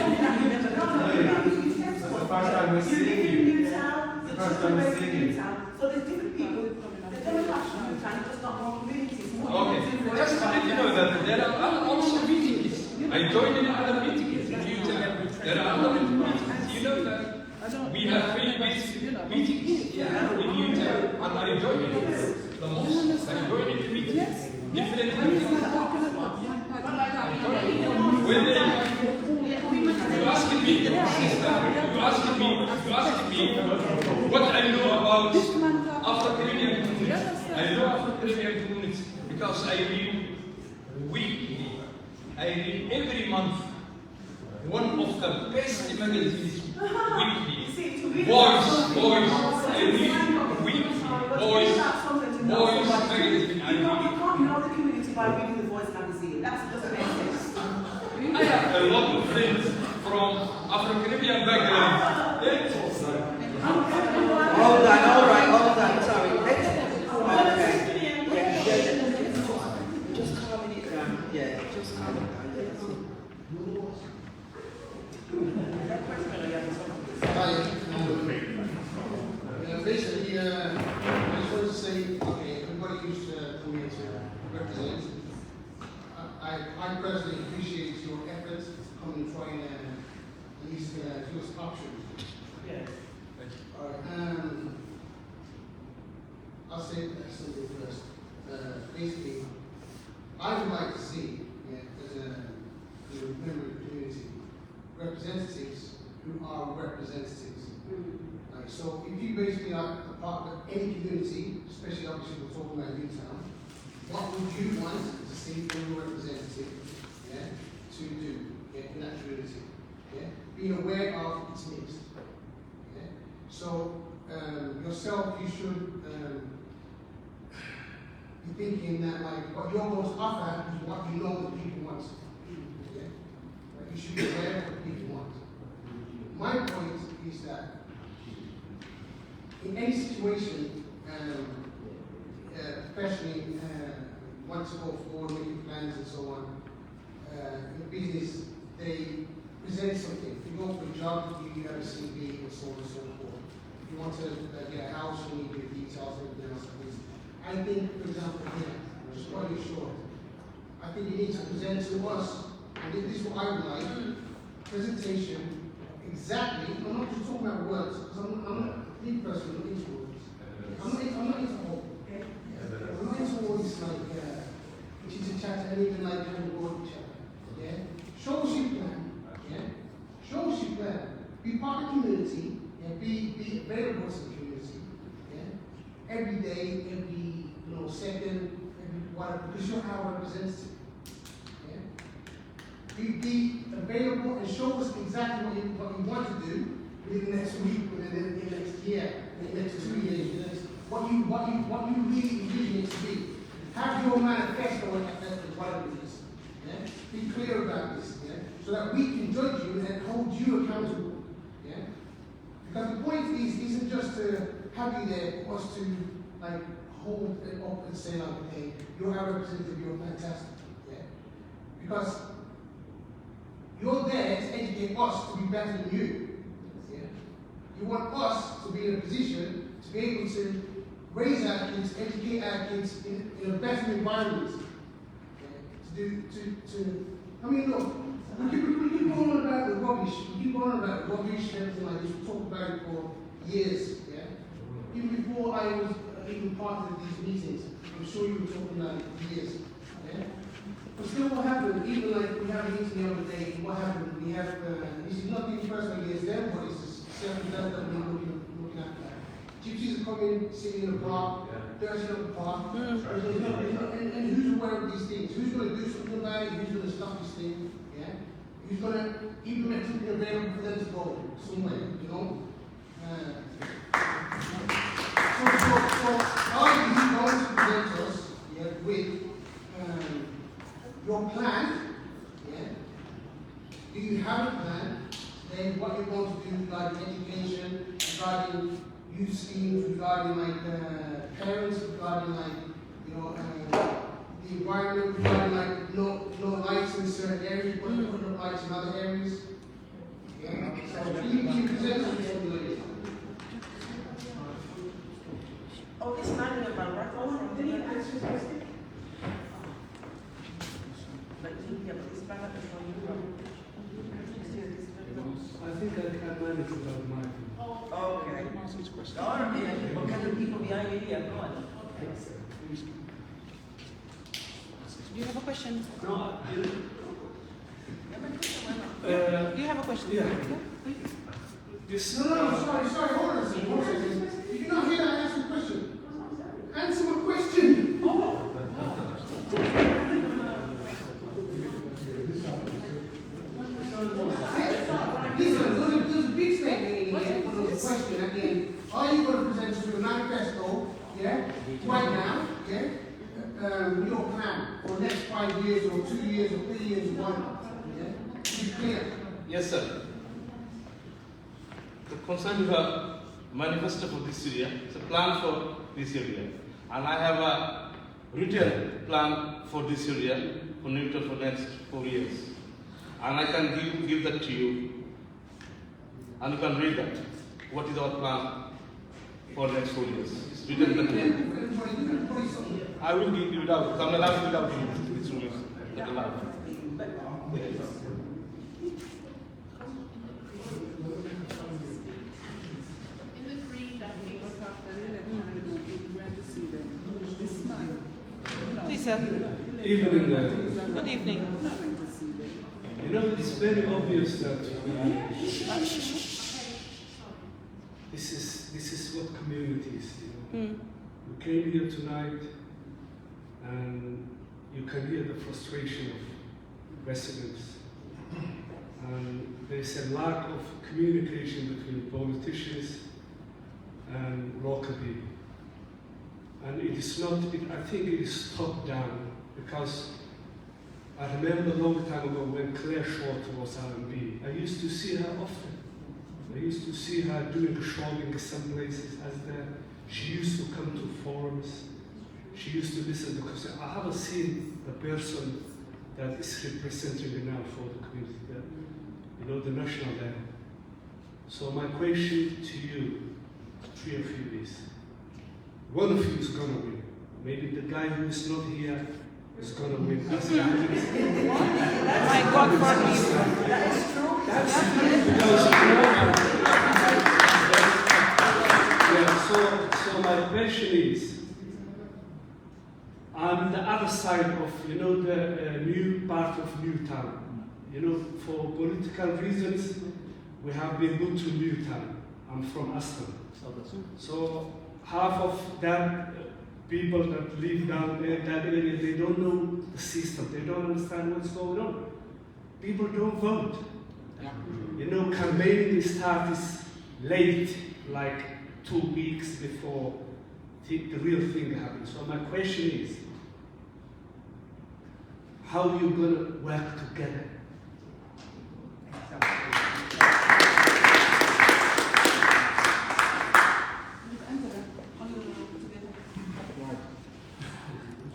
[SPEAKER 7] Newtown.
[SPEAKER 14] you live in Newtown.
[SPEAKER 7] It's the first time we're seeing you.
[SPEAKER 14] Newtown. So there's different people. The demographics of Newtown, just not one communities.
[SPEAKER 4] Okay, just to let you know that there are also meetings. I joined in other meetings in Newtown. There are other meetings. You know that we have 3 meetings here in Newtown, and I joined in the most. I joined in the meetings. Different meetings. When you asking me, what I know about Afro-Caribbean communities. I know Afro-Caribbean communities because I read weekly, I read every month one of the best magazines weekly. Voice, I read weekly. Voice magazine.
[SPEAKER 14] You can't know the community by reading the Voice magazine. That's just make sense.
[SPEAKER 4] I have a lot of friends from Afro-Caribbean background.
[SPEAKER 1] Hold on, sorry. Just calming it down. Yeah, just calm it down.
[SPEAKER 15] Basically, I just want to say, okay, everybody used to me to represent. I personally appreciate your efforts to come and try and at least give us options.
[SPEAKER 14] Yeah.
[SPEAKER 15] All right. I'll say something first. Basically, I would like to see, as a So if you basically are a part of any community, especially obviously we're talking about Newtown, what would you want to see from your representative, yeah, to do, yeah, in that community? Yeah? Being aware of its needs. Yeah? So yourself, you should be thinking that like what you're going to offer is what you know that people want. Yeah? Like you should be aware of what people want. My point is that in any situation, especially once you go forward, making plans and so on, in business, they present something. If you go for a job, you have a CV and so on and so forth. If you want to get a house, you need your details and everything else like this. I think, for example, here, just quite short, I think you need to present to us, and this is what I would like, presentation, exactly, I'm not just talking about words, because I'm not, me personally, not into words. I'm not into all. I'm not into all this, like, which is a chat, and even like kind of word chat. Yeah? Show us your plan. Yeah? Show us your plan. Be part of the community, yeah? Be available to the community. Yeah? Every day, every second, every whatever, because you're our representative. Yeah? Be available and show us exactly what you want to do within the next week, within the next year, in the next 2 years, what you really envision it to be. Have your manifesto on whatever it is. Yeah? Be clear about this, yeah? So that we can judge you and hold you accountable. Yeah? Because the point isn't just to have you there for us to like hold it up and say like, hey, you're our representative, you're fantastic. Yeah? Because you're there to educate us to be better than you. Yeah? You want us to be in a position to be able to raise our kids, educate our kids in a better environment. I mean, look, we keep going on about the rubbish. We keep going on about rubbish and everything like this. We talked about it for years. Yeah? Even before I was even part of these meetings, I'm sure you were talking about it for years. Yeah? But still, what happened? Even like we had a meeting the other day. What happened? We have this is nothing personal against them, but it's certain that we're looking at. Gypsies are coming, sitting in the park, dirtying up the park. And who's aware of these things? Who's going to do something about it? Who's going to stop this thing? Yeah? Who's going to even make something available for them to go somewhere? You know? So are you going to present us with your plan? Yeah? Do you have a plan? Then what you're going to do regarding education, regarding youth schemes, regarding like parents, regarding like the environment, regarding like no lights in certain areas, but putting up lights in other areas. Yeah. So can you present something like this?
[SPEAKER 13] Oh, it's not in about right.
[SPEAKER 9] Did he answer his question?
[SPEAKER 13] But it's back up before you.
[SPEAKER 16] I think I managed about my.
[SPEAKER 13] Oh, okay. All right, what kind of people behind you here? Come on.
[SPEAKER 6] Do you have a question?
[SPEAKER 16] No,
[SPEAKER 6] Do you have a question?
[SPEAKER 16] Yeah.
[SPEAKER 15] This, no, sorry, hold on a second. Did you not hear that I asked a question? Answer my question! Listen, there's a big statement in here for the question at the end. Are you going to present us with a manifesto, yeah, right now, yeah, your plan for the next 5 years or 2 years or 3 years or 1 month, yeah? Be clear.
[SPEAKER 3] Yes, sir. The concern is a manifesto for this area. It's a plan for this area. And I have a written plan for this area, for Newtown for next 4 years. And I can give that to you. And you can read that. What is our plan for next 4 years? It's written that. I will give it out. I'm allowed to give it out to this room. Not allowed. Yes.
[SPEAKER 6] Please, sir.
[SPEAKER 16] Evening.
[SPEAKER 6] Good evening.
[SPEAKER 16] You know, it's very obvious that this is what community is, you know. We came here tonight, and you can hear the frustration of residents. And there's a lack of communication between politicians and local people. And it is not, I think it is top down, because I remember a long time ago when Claire Short was R&B, I used to see her often. I used to see her doing shopping in some places as there. She used to come to forums. She used to listen, because I haven't seen the person that is representing now for the community, you know, the national level. So my question to you, three of you is, one of you is going to win. Maybe the guy who is not here is going to win. That's
[SPEAKER 6] my God, for me.
[SPEAKER 16] That is true. That's true. Because, so my question is, on the other side of, you know, the new part of Newtown, you know, for political reasons, we have been moved to Newtown. I'm from Aston. So half of that people that live down there, that area, they don't know the system. They don't understand what's going on. People don't vote. You know, campaigning starts late, like 2 weeks before the real thing happens. So my question is, how are you going to work together?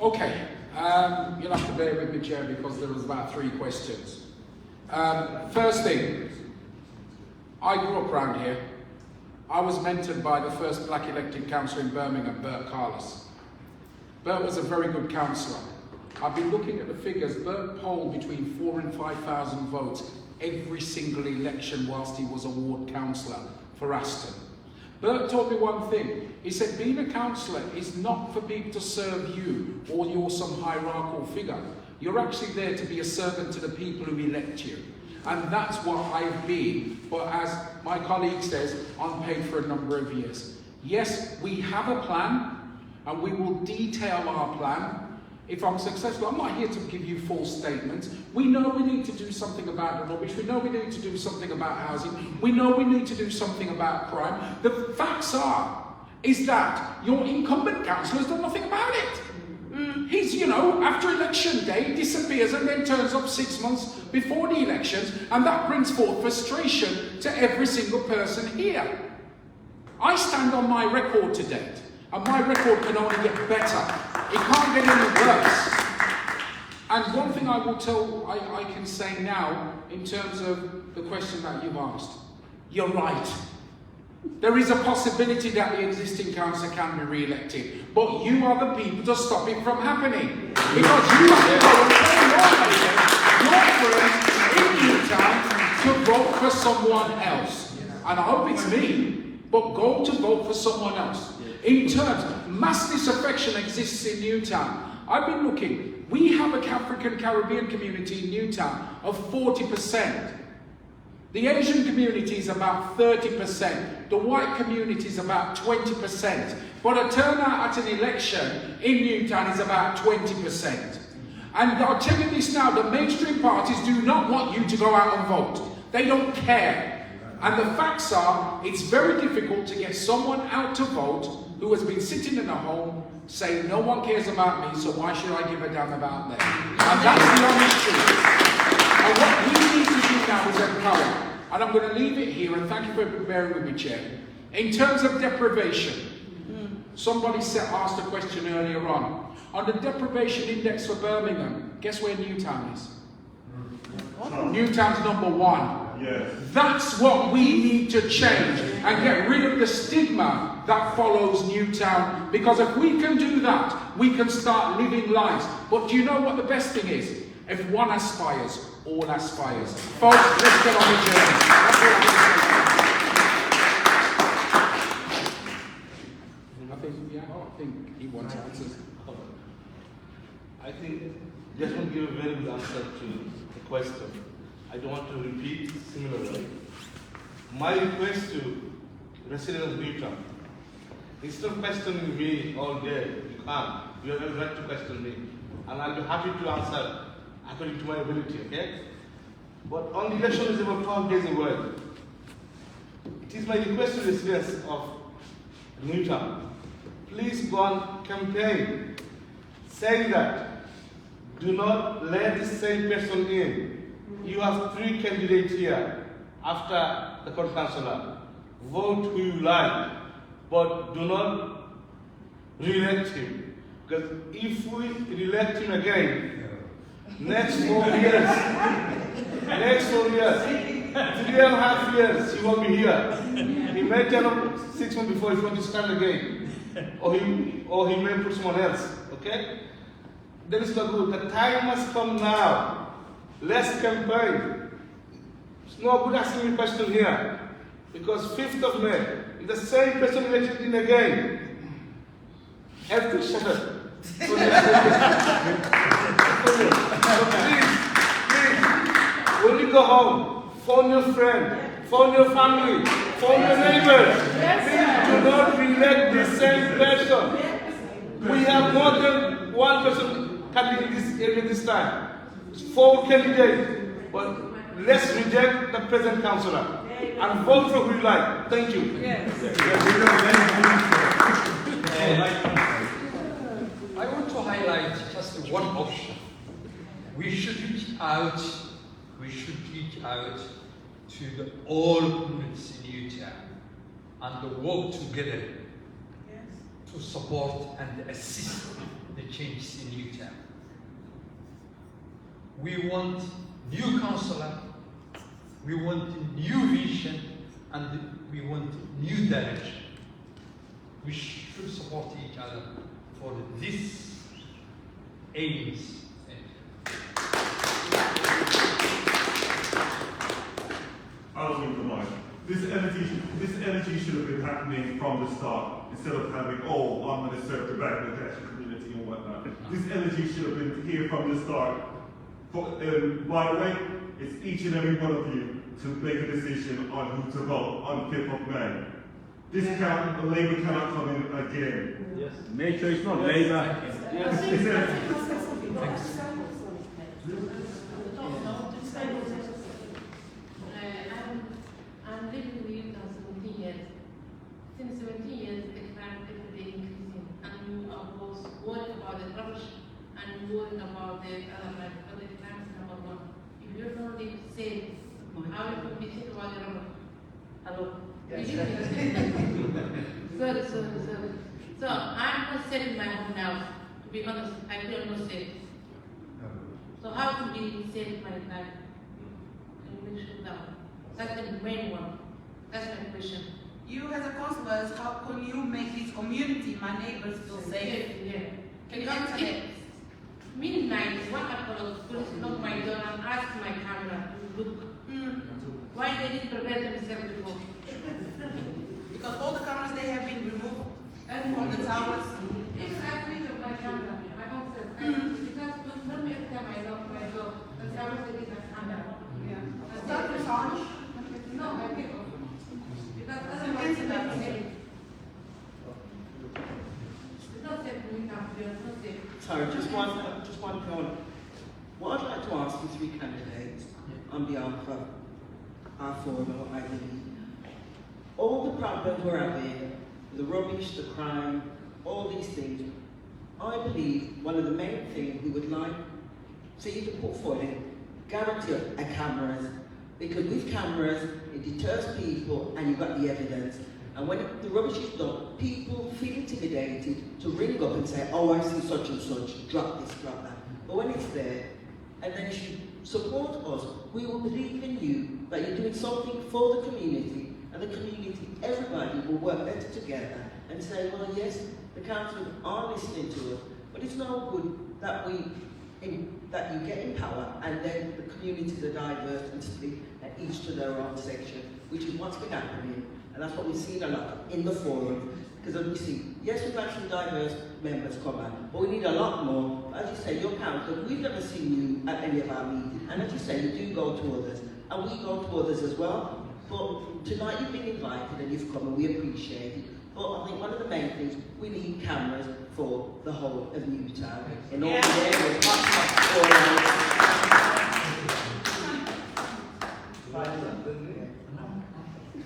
[SPEAKER 5] Okay, you'll have to bear with me, Chair, because there was about 3 questions. First thing, I grew up around here. I was mentored by the first black elected councillor in Birmingham, Bert Carlos. Bert was a very good councillor. I've been looking at the figures. Bert polled between 4,000 and 5,000 votes every single election whilst he was a ward councillor for Aston. Bert told me one thing. He said, being a councillor is not for people to serve you or you're some hierarchical figure. You're actually there to be a servant to the people who elect you. And that's what I've been, but as my colleague says, unpaid for a number of years. Yes, we have a plan, and we will detail our plan. If I'm successful, I'm not here to give you false statements. We know we need to do something about the rubbish. We know we need to do something about housing. We know we need to do something about crime. The facts is that your incumbent councillor has done nothing about it. He's, you know, after election day, disappears and then turns up 6 months before the elections, and that brings forth frustration to every single person here. I stand on my record to date, and my record can only get better. It can't get any worse. And one thing I will tell, I can say now, in terms of the question that you've asked, you're right. There is a possibility that the existing councillor can be re-elected, but you are the people to stop it from happening. Because you have to go and tell your friends in Newtown to vote for someone else. And I hope it's me, but go to vote for someone else. In terms, mass disaffection exists in Newtown. I've been looking. We have an African Caribbean community in Newtown of 40%. The Asian community is about 30%. The white community is about 20%. But a turnout at an election in Newtown is about 20%. And I'll tell you this now, the mainstream parties do not want you to go out and vote. They don't care. And the facts are, it's very difficult to get someone out to vote who has been sitting in a home saying, no one cares about me, so why should I give a damn about them? And that's the honest truth. And what we need to do now is empower. And I'm going to leave it here, and thank you for bearing with me, Chair. In terms of deprivation, somebody asked a question earlier on. On the deprivation index for Birmingham, guess where Newtown is? Newtown's number 1.
[SPEAKER 17] Yes.
[SPEAKER 5] That's what we need to change and get rid of the stigma that follows Newtown. Because if we can do that, we can start living lives. But do you know what the best thing is? If one aspires, all aspires. Folks, let's get on the journey. That's all I think he wants answers.
[SPEAKER 3] I think just want to give a very good answer to the question. I don't want to repeat similarly. My request to resident of Newtown. Instead of questioning me all day, you can't. You have every right to question me. And I'll be happy to answer according to my ability, okay? But on the election is about 12 days away. It is my request to the residents of Newtown, please go on campaign saying that do not let the same person in. You have 3 candidates here after the court councillor. Vote who you like, but do not re-elect him. Because if we re-elect him again, next 4 years, 3.5 years, he won't be here. He may turn up 6 months before he wants to stand again. Or he may put someone else, okay? That is not good. The time must come now. Let's campaign. It's no good asking me a question here. Because 5th of May, if the same person elected in again, everything shut up. So please, when you go home, phone your friend, phone your family, phone your neighbors. Please do not re-elect the same person. We have more than one person coming in this area this time. It's 4 candidates. But let's reject the present councillor and vote for who you like. Thank you.
[SPEAKER 4] I want to highlight just one option. We should reach out to all communities in Newtown and work together to support and assist the changes in Newtown. We want new councillor, we want new vision, and we want new direction. We should support each other for these aims.
[SPEAKER 17] I was in the mind. This energy should have been happening from the start, instead of having, oh, I'm going to serve the Bangladeshi community and whatnot. This energy should have been here from the start. By the way, it's each and every one of you to make a decision on who to vote on 5th of May. This Labour cannot come in again.
[SPEAKER 11] Yes. Make sure it's not Labour.
[SPEAKER 17] Yes.
[SPEAKER 2] I'm living in Newtown 17 years. Since 17 years, the crime every day increasing. And I was worried about the rubbish and worried about the other life. But the crime is number 1. If you don't live safe, how you can be thinking about the rubbish? Hello?
[SPEAKER 1] Yes.
[SPEAKER 2] Sorry. So I'm not safe in my home now. To be honest, I feel not safe. So how to be safe in my life? Can you make sure that? That's the main one. That's my question.
[SPEAKER 6] You as a councillor, how can you make this community, my neighbors, feel safe?
[SPEAKER 2] Yeah.
[SPEAKER 6] Can you answer that?
[SPEAKER 2] Midnight, 1 o'clock, police knock my door and ask my camera to look. Why they didn't prepare themselves before?
[SPEAKER 6] Because all the cameras they have been removed from the towers.
[SPEAKER 2] If I think of my camera, my own self, because when every time I lock my door, the camera is a camera.
[SPEAKER 9] Is that the charge?
[SPEAKER 2] No, I pick off. Because otherwise it's not safe. It's not safe for me now, it's not safe.
[SPEAKER 1] Sorry, just one point. What I'd like to ask the 3 candidates on behalf of our forum, I believe, all the problems we're having, the rubbish, the crime, all these things, I believe one of the main things we would like for you to put forward is guarantee a cameras, because with cameras, it deters people and you've got the evidence. And when the rubbish is done, people feel intimidated to ring up and say, oh, I see such and such, drop this, drop that. But when it's there, and then you support us, we will believe in you that you're doing something for the community, and the community, everybody will work better together and say, well, yes, the councillors are listening to us, but it's no good that that you get in power and then the communities are diverse and split and each to their own section, which is what's been happening, and that's what we've seen a lot in the forum. Because as we see, yes, we've had some diverse members come out, but we need a lot more. As you say, your councillor, we've never seen you at any of our meetings, and as you say, you do go to others, and we go to others as well. But tonight you've been invited and you've come and we appreciate it. But I think one of the main things, we need cameras for the whole of Newtown. In all the areas,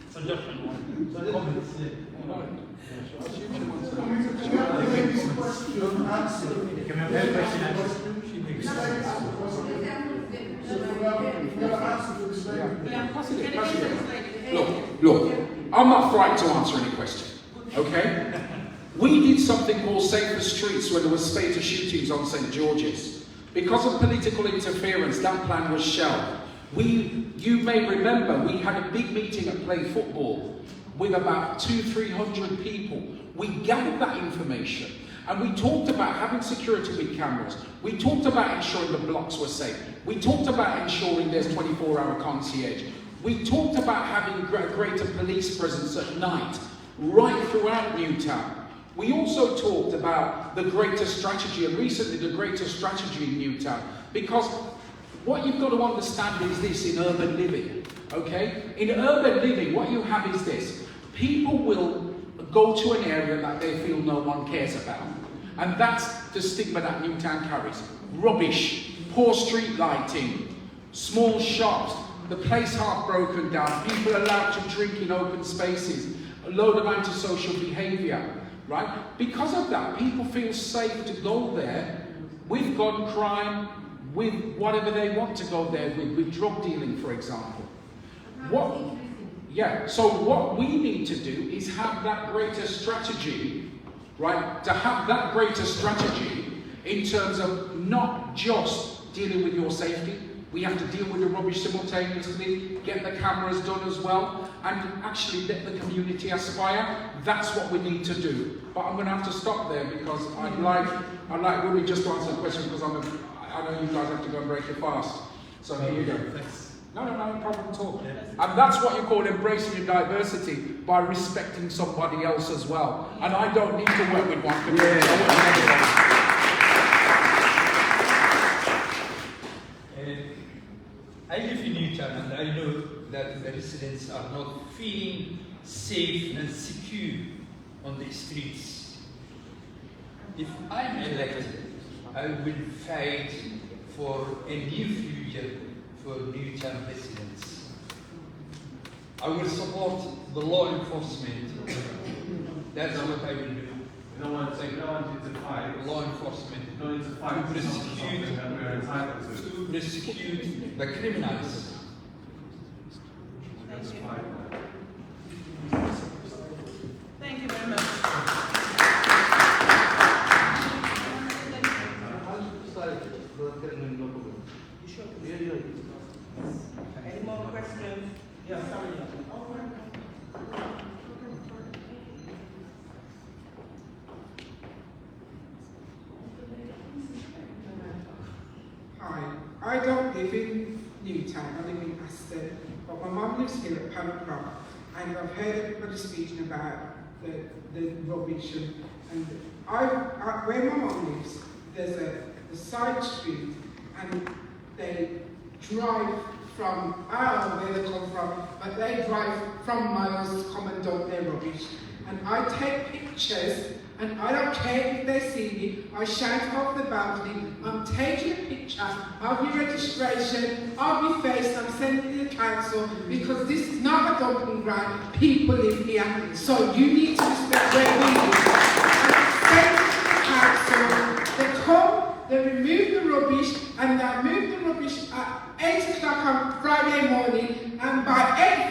[SPEAKER 4] It's a different one.
[SPEAKER 5] Look, I'm not frightened to answer any question, okay? We did something called Safer Streets when there was spate shootings on St. George's. Because of political interference, that plan was shelved. You may remember, we had a big meeting at Play Football with about 200-300 people. We gathered that information and we talked about having security with cameras. We talked about ensuring the blocks were safe. We talked about ensuring there's 24-hour concierge. We talked about having greater police presence at night, right throughout Newtown. We also talked about the greater strategy, and recently the greater strategy in Newtown, because what you've got to understand is this in urban living, okay? In urban living, what you have is this. People will go to an area that they feel no one cares about. And that's the stigma that Newtown carries. Rubbish, poor street lighting, small shops, the place half broken down, people allowed to drink in open spaces, a load of antisocial behaviour, right? Because of that, people feel safe to go there with gun crime, with whatever they want to go there with drug dealing, for example. So what we need to do is have that greater strategy, right? To have that greater strategy in terms of not just dealing with your safety. We have to deal with the rubbish simultaneously, get the cameras done as well, and actually let the community aspire. That's what we need to do. But I'm going to have to stop there because I'd like really just to answer the question because I know you guys have to go and break your fast. So here you go. No problem at all. And that's what you call embracing your diversity, by respecting somebody else as well. And I don't need to work with one community. I work with everybody.
[SPEAKER 4] I live in Newtown and I know that the residents are not feeling safe and secure on the streets. If I'm elected, I will fight for a new future for Newtown residents. I will support the law enforcement. That's what I will do.
[SPEAKER 7] You don't want to fight.
[SPEAKER 4] Law enforcement.
[SPEAKER 7] You don't need to fight
[SPEAKER 4] to prosecute,
[SPEAKER 7] that we're entitled to.
[SPEAKER 4] To prosecute the criminals.
[SPEAKER 7] Let's fight that.
[SPEAKER 6] Thank you very much.
[SPEAKER 1] Any more questions? Yeah, sorry.
[SPEAKER 18] Hi, I don't live in Newtown, I live in Aston, but my mum lives here at Pembroke, and I've heard everybody speaking about the rubbish, and where my mum lives, there's a side street, and they drive from, I don't know where they come from, but they drive from miles to come and dump their rubbish. And I take pictures, and I don't care if they see me, I shout off the balcony, I'm taking a picture of your registration, of your face, I'm sending it to the council, because this is not a dumping ground, people live here, so you need to respect where we live. And I send it to the council, they come, they remove the rubbish, and they move the rubbish at 8 o'clock on Friday morning, and by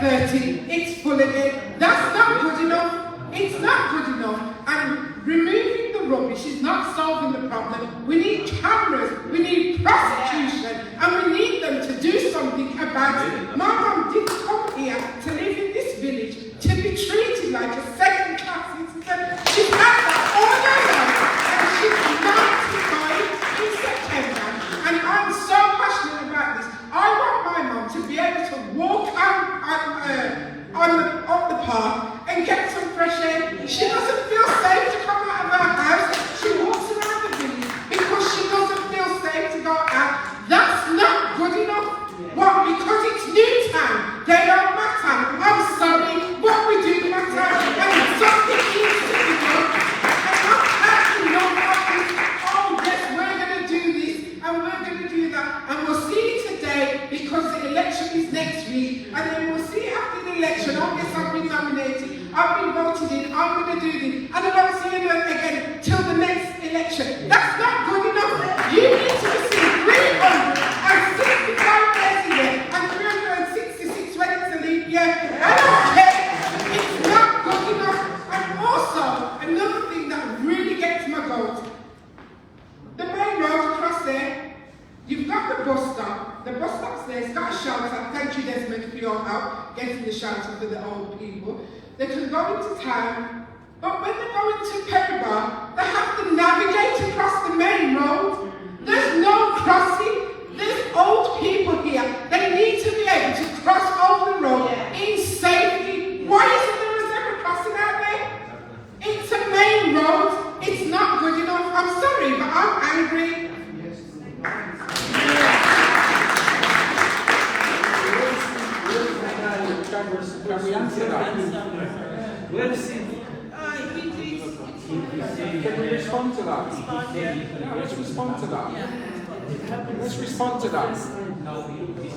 [SPEAKER 18] 8:30 it's full again. That's not good enough. It's not good enough. And removing the rubbish is not solving the problem. We need cameras, we need prosecution, and we need them to do something about it. My mum didn't come here to live in this village to be treated like a second-class citizen. She's had that all her life, and she's 95 in September. And I'm so passionate about this. I want my mum to be able to walk up the park and get some fresh air. She doesn't feel safe to come out of her house. She walks around the village because she I'm going to do this, and I don't see them again till the next election. That's not good enough. You need to receive 365 days a year and 366 when it's a leap year. I don't care. It's not good enough. And also, another thing that really gets my goat, the main road across there, you've got the bus stop. The bus stop's there, it's got a shelter. Thank you, Desmond, for your help getting the shelter for the old people. They can go into town, but when they go into Peribar, they have to navigate across the main road. There's no crossing. There's old people here. They need to be able to cross over the road in safety. Why isn't there a zebra crossing out there? It's a main road. It's not good enough. I'm sorry, but I'm angry.
[SPEAKER 5] Can we answer that? Can we respond to that? Yeah, let's respond to that. Let's respond to that.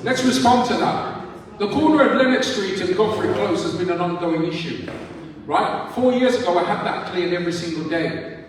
[SPEAKER 5] Let's respond to that. The corner of Lennox Street and Godfrey Close has been an ongoing issue. Right? 4 years ago, I had that cleared every single day.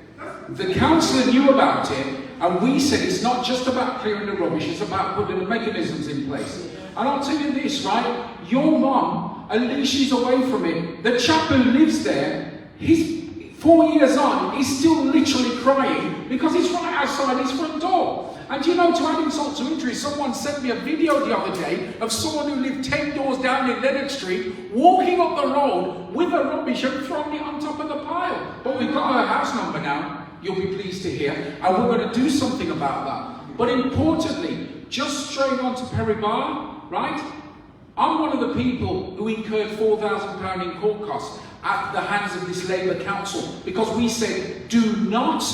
[SPEAKER 5] The councillor knew about it, and we said it's not just about clearing the rubbish, it's about putting the mechanisms in place. And I'll tell you this, right? Your mum, at least she's away from it. The chap who lives there, he's 4 years on, he's still literally crying because he's right outside his front door. And you know, to add insult to injury, someone sent me a video the other day of someone who lived 10 doors down in Lennox Street walking up the road with the rubbish and throwing it on top of the pile. But we've got her house number now, you'll be pleased to hear, and we're going to do something about that. But importantly, just straight on to Peribar, right? I'm one of the people who incurred £4,000 in court costs at the hands of this Labour Council because we said, do not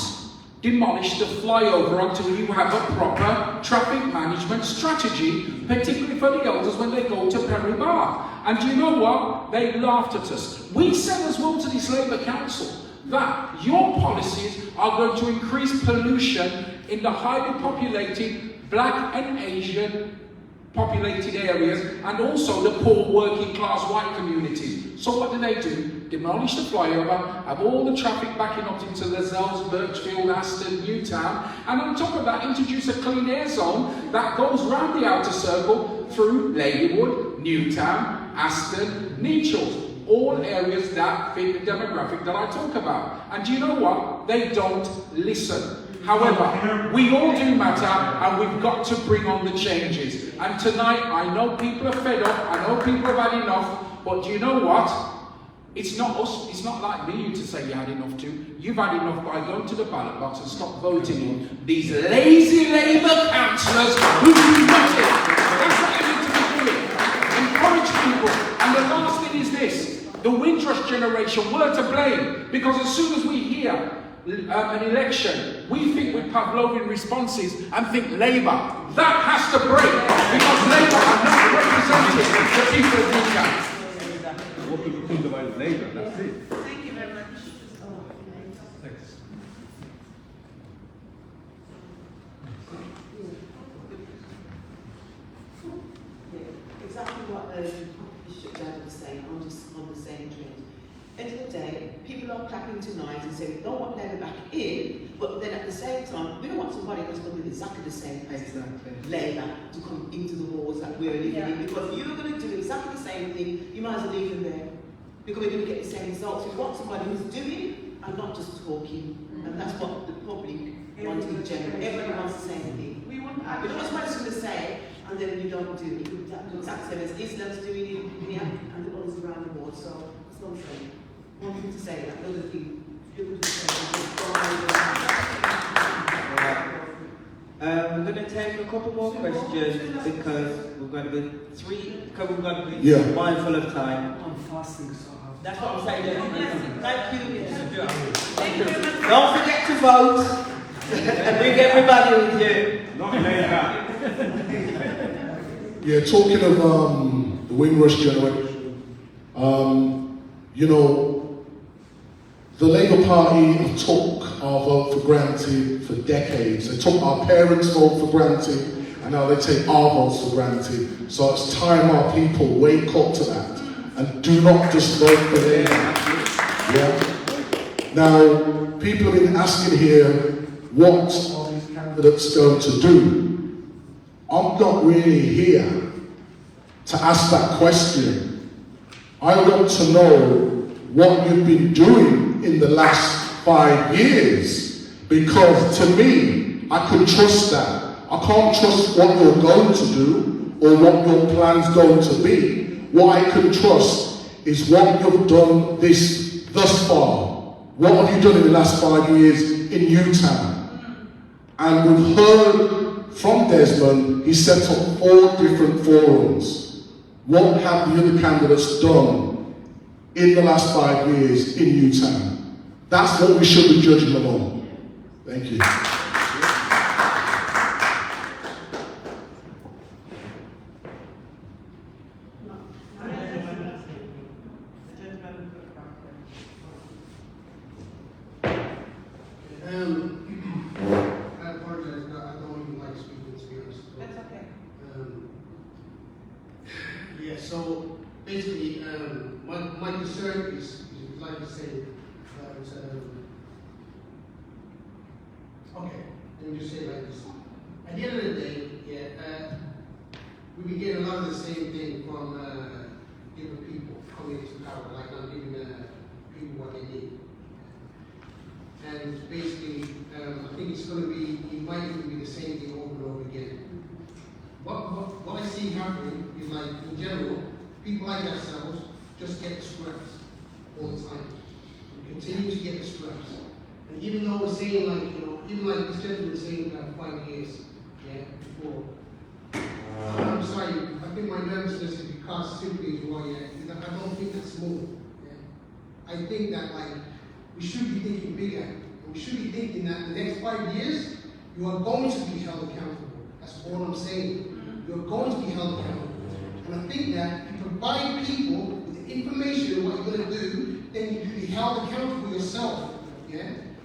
[SPEAKER 5] demolish the flyover until you have a proper traffic management strategy, particularly for the elders when they go to Peribar. And do you know what? They laughed at us. We said as well to this Labour Council that your policies are going to increase pollution in the highly populated Black and Asian populated areas and also the poor working class white communities. So what do? Demolish the flyover, have all the traffic backing up into Lascelles, Birchfield, Aston, Newtown, and on top of that introduce a clean air zone that goes round the outer circle through Ladywood, Newtown, Aston, Nechells, all areas that fit the demographic that I talk about. And do you know what? They don't listen. However, we all do matter, and we've got to bring on the changes. And tonight, I know people are fed up, I know people have had enough, but do you know what? It's not us, it's not like me to say you had enough too. You've had enough by going to the ballot box and stop voting in these lazy Labour councillors who do nothing. That's what you need to be doing. Encourage people. And the last thing is this, the Windrush generation were to blame, because as soon as we hear an election, we think with Pavlovian responses and think Labour. That has to break, because Labour are not representing the people of Newtown.
[SPEAKER 19] What people think about Labour, that's it.
[SPEAKER 6] Thank you very much.
[SPEAKER 19] Thanks.
[SPEAKER 14] Exactly what Bishop Dad was saying, I'm just on the same trend. End of the day, people are clapping tonight and saying we don't want Labour back in, but then at the same time, we don't want somebody who's going to do exactly the same place Labour to come into the walls that we're living in, because you're going to do exactly the same thing, you might as well leave them there, because we're going to get the same results. We want somebody who's doing and not just talking, and that's what the public want in general. Everybody wants the same thing. We don't want somebody who's going to say, and then you don't do it. Exactly the same as Islam's doing it, and the others around the world, so it's not fair. One thing to say, that another thing, people to say,
[SPEAKER 1] we're going to take a couple more questions because we've got to be mindful of time.
[SPEAKER 16] I'm fasting, so
[SPEAKER 1] that's what I'm saying. Thank you.
[SPEAKER 6] Thank you very much.
[SPEAKER 1] Don't forget to vote and bring everybody with you.
[SPEAKER 19] Not later.
[SPEAKER 8] Yeah, talking of the Windrush generation, you know, the Labour Party have took our vote for granted for decades. They took our parents' vote for granted, and now they take our votes for granted. So it's time our people wake up to that and do not just vote for them. Yeah. Now, people have been asking here, what are these candidates going to do? I'm not really here to ask that question. I want to know what you've been doing in the last 5 years, because to me, I can trust that. I can't trust what you're going to do or what your plan's going to be. What I can trust is what you've done thus far. What have you done in the last 5 years in Newtown? And we've heard from Desmond, he set up 4 different forums. What have the other candidates done in the last 5 years in Newtown? That's what we should be judging them on. Thank you.
[SPEAKER 15] I apologize, I don't even like speaking, to be honest.
[SPEAKER 6] That's okay.
[SPEAKER 15] Yeah, so basically, my concern is like I say, that, okay, let me just say it like this. At the end of the day, we've been getting a lot of the same thing from different people coming into power, like I'm giving people what they need. And basically, I think it's going to be, it might even be the same thing over and over again. What I see happening is, like, in general, people like ourselves just get the scraps all the time. We continue to get the scraps. And even though we're saying, like, you know, even like this gentleman was saying about 5 years, before. I'm sorry, I think my nervousness is because simply as well, I don't think that's small. I think that, like, we should be thinking bigger. And we should be thinking that the next 5 years, you are going to be held accountable. That's all I'm saying. You're going to be held accountable. And I think that if you provide people with the information of what you're going to do, then you can be held accountable yourself.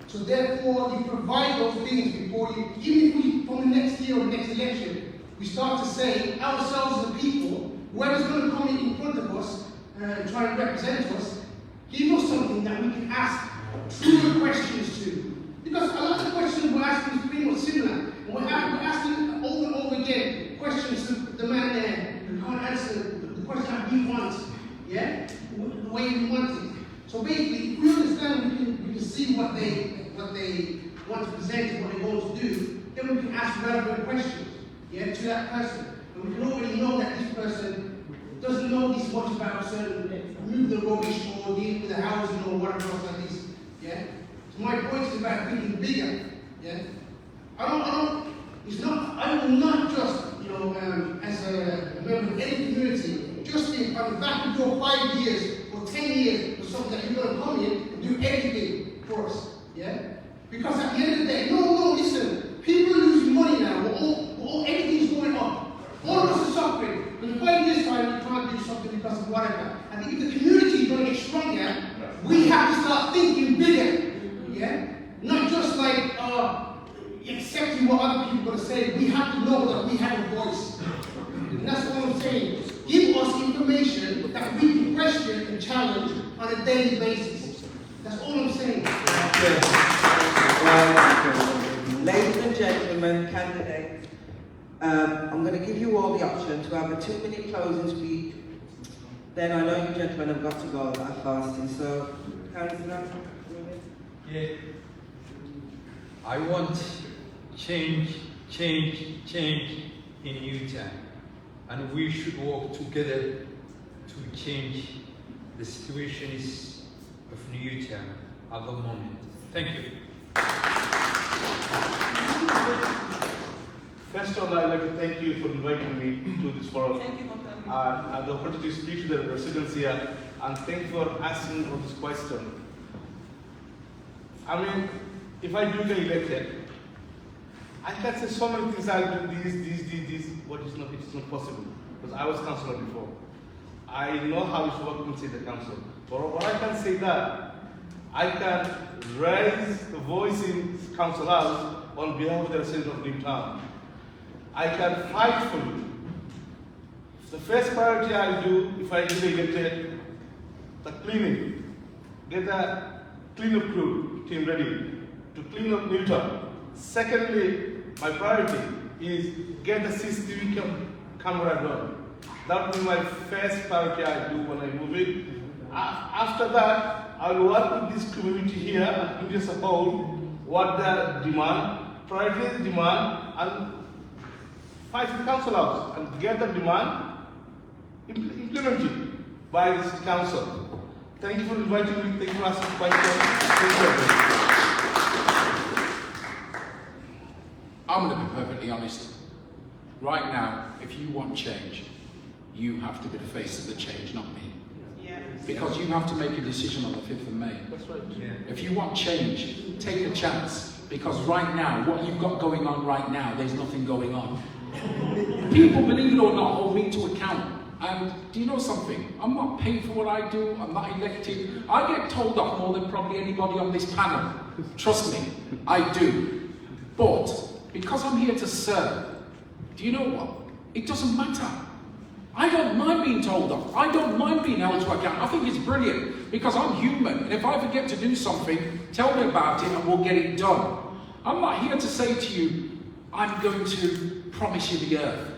[SPEAKER 15] So therefore, you provide those things before you, even if we, from the next year or the next election, we start to say, ourselves as a people, whoever's going to come in front of us and try and represent us, give us something that we can ask truer questions to. Because a lot of the questions we're asking is pretty much similar. And we're asking over and over again questions to the man there who can't answer the question that we want, the way we want it. So basically, if we understand, we can see what they want to present and what they want to do, then we can ask relevant questions, to that person. And we can already know that this person doesn't know this much about certain move the rubbish or deal with the housing or whatever else like this. So my point is about thinking bigger. I will not just, as a member of any community, just think on the back of your 5 years or 10 years or something that you're going to come in and do everything for us. Because at the end of the day, no, listen, people are losing money now. Everything's going up. All of us are suffering. In 5 years' time, you can't do something because of whatever. I think if the community is going to get stronger, we have to start thinking bigger. Not just like accepting what other people are going to say. We have to know that we have a voice. And that's what I'm saying. Give us information that we can question and challenge on a daily basis. That's all I'm saying.
[SPEAKER 1] Ladies and gentlemen, candidates, I'm going to give you all the option to have a 2-minute closing speech. Then I know you gentlemen have got to go at fasting. So, Councillor?
[SPEAKER 4] I want change in Newtown, and we should work together to change the situations of Newtown at the moment. Thank you.
[SPEAKER 3] First of all, I'd like to thank you for inviting me to this forum.
[SPEAKER 6] Thank you for coming.
[SPEAKER 3] And the opportunity to speak to the residents here, and thank you for asking all this question. I mean, if I do get elected, I can say so many things. I'll do this, but it's not possible. Because I was councillor before. I know how it's working inside the council. But what I can say that, I can raise the voice in council house on behalf of the residents of Newtown. I can fight for you. The first priority I'll do if I get elected, the cleaning. Get the cleanup crew, team ready to clean up Newtown. Secondly, my priority is get the CCTV camera done. That will be my first priority I do when I move in. After that, I will work with this community here and community as a whole, what they demand, prioritize demand, and fight the council house and get the demand implemented by this council. Thank you for inviting me. Thank you for asking questions.
[SPEAKER 5] I'm going to be perfectly honest. Right now, if you want change, you have to be the face of the change, not me.
[SPEAKER 6] Yeah.
[SPEAKER 5] Because you have to make a decision on the 5th of May.
[SPEAKER 3] That's right. Yeah.
[SPEAKER 5] If you want change, take a chance. Because right now, what you've got going on right now, there's nothing going on. People, believe it or not, hold me to account. And do you know something? I'm not paid for what I do. I'm not elected. I get told off more than probably anybody on this panel. Trust me, I do. But because I'm here to serve, do you know what? It doesn't matter. I don't mind being told off. I don't mind being held to account. I think it's brilliant because I'm human. And if I forget to do something, tell me about it and we'll get it done. I'm not here to say to you, I'm going to promise you the earth.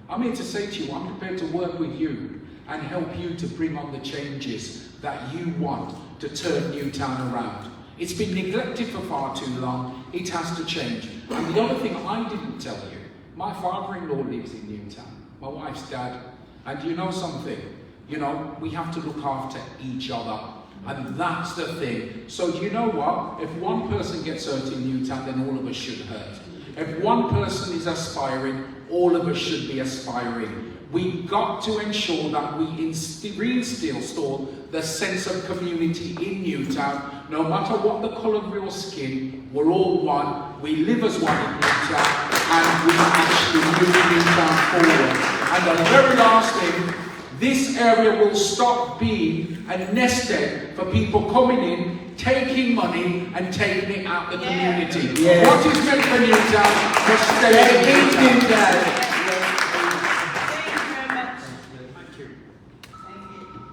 [SPEAKER 5] I'm here to say to you, I'm prepared to work with you and help you to bring on the changes that you want to turn Newtown around. It's been neglected for far too long. It has to change. And the other thing I didn't tell you, my father-in-law lives in Newtown, my wife's dad. And do you know something? You know, we have to look after each other. And that's the thing. So do you know what? If one person gets hurt in Newtown, then all of us should hurt. If one person is aspiring, all of us should be aspiring. We've got to ensure that we reinstill the sense of community in Newtown. No matter what the colour of your skin, we're all one. We live as one in Newtown, and we actually move Newtown forward. And the very last thing, this area will stop being a nest egg for people coming in, taking money and taking it out the community.
[SPEAKER 1] Yeah.
[SPEAKER 5] What is meant for Newtown must stay in Newtown.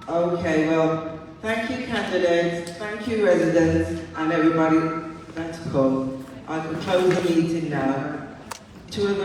[SPEAKER 1] Okay, well, thank you candidates, thank you residents and everybody that's come. I can close the meeting now.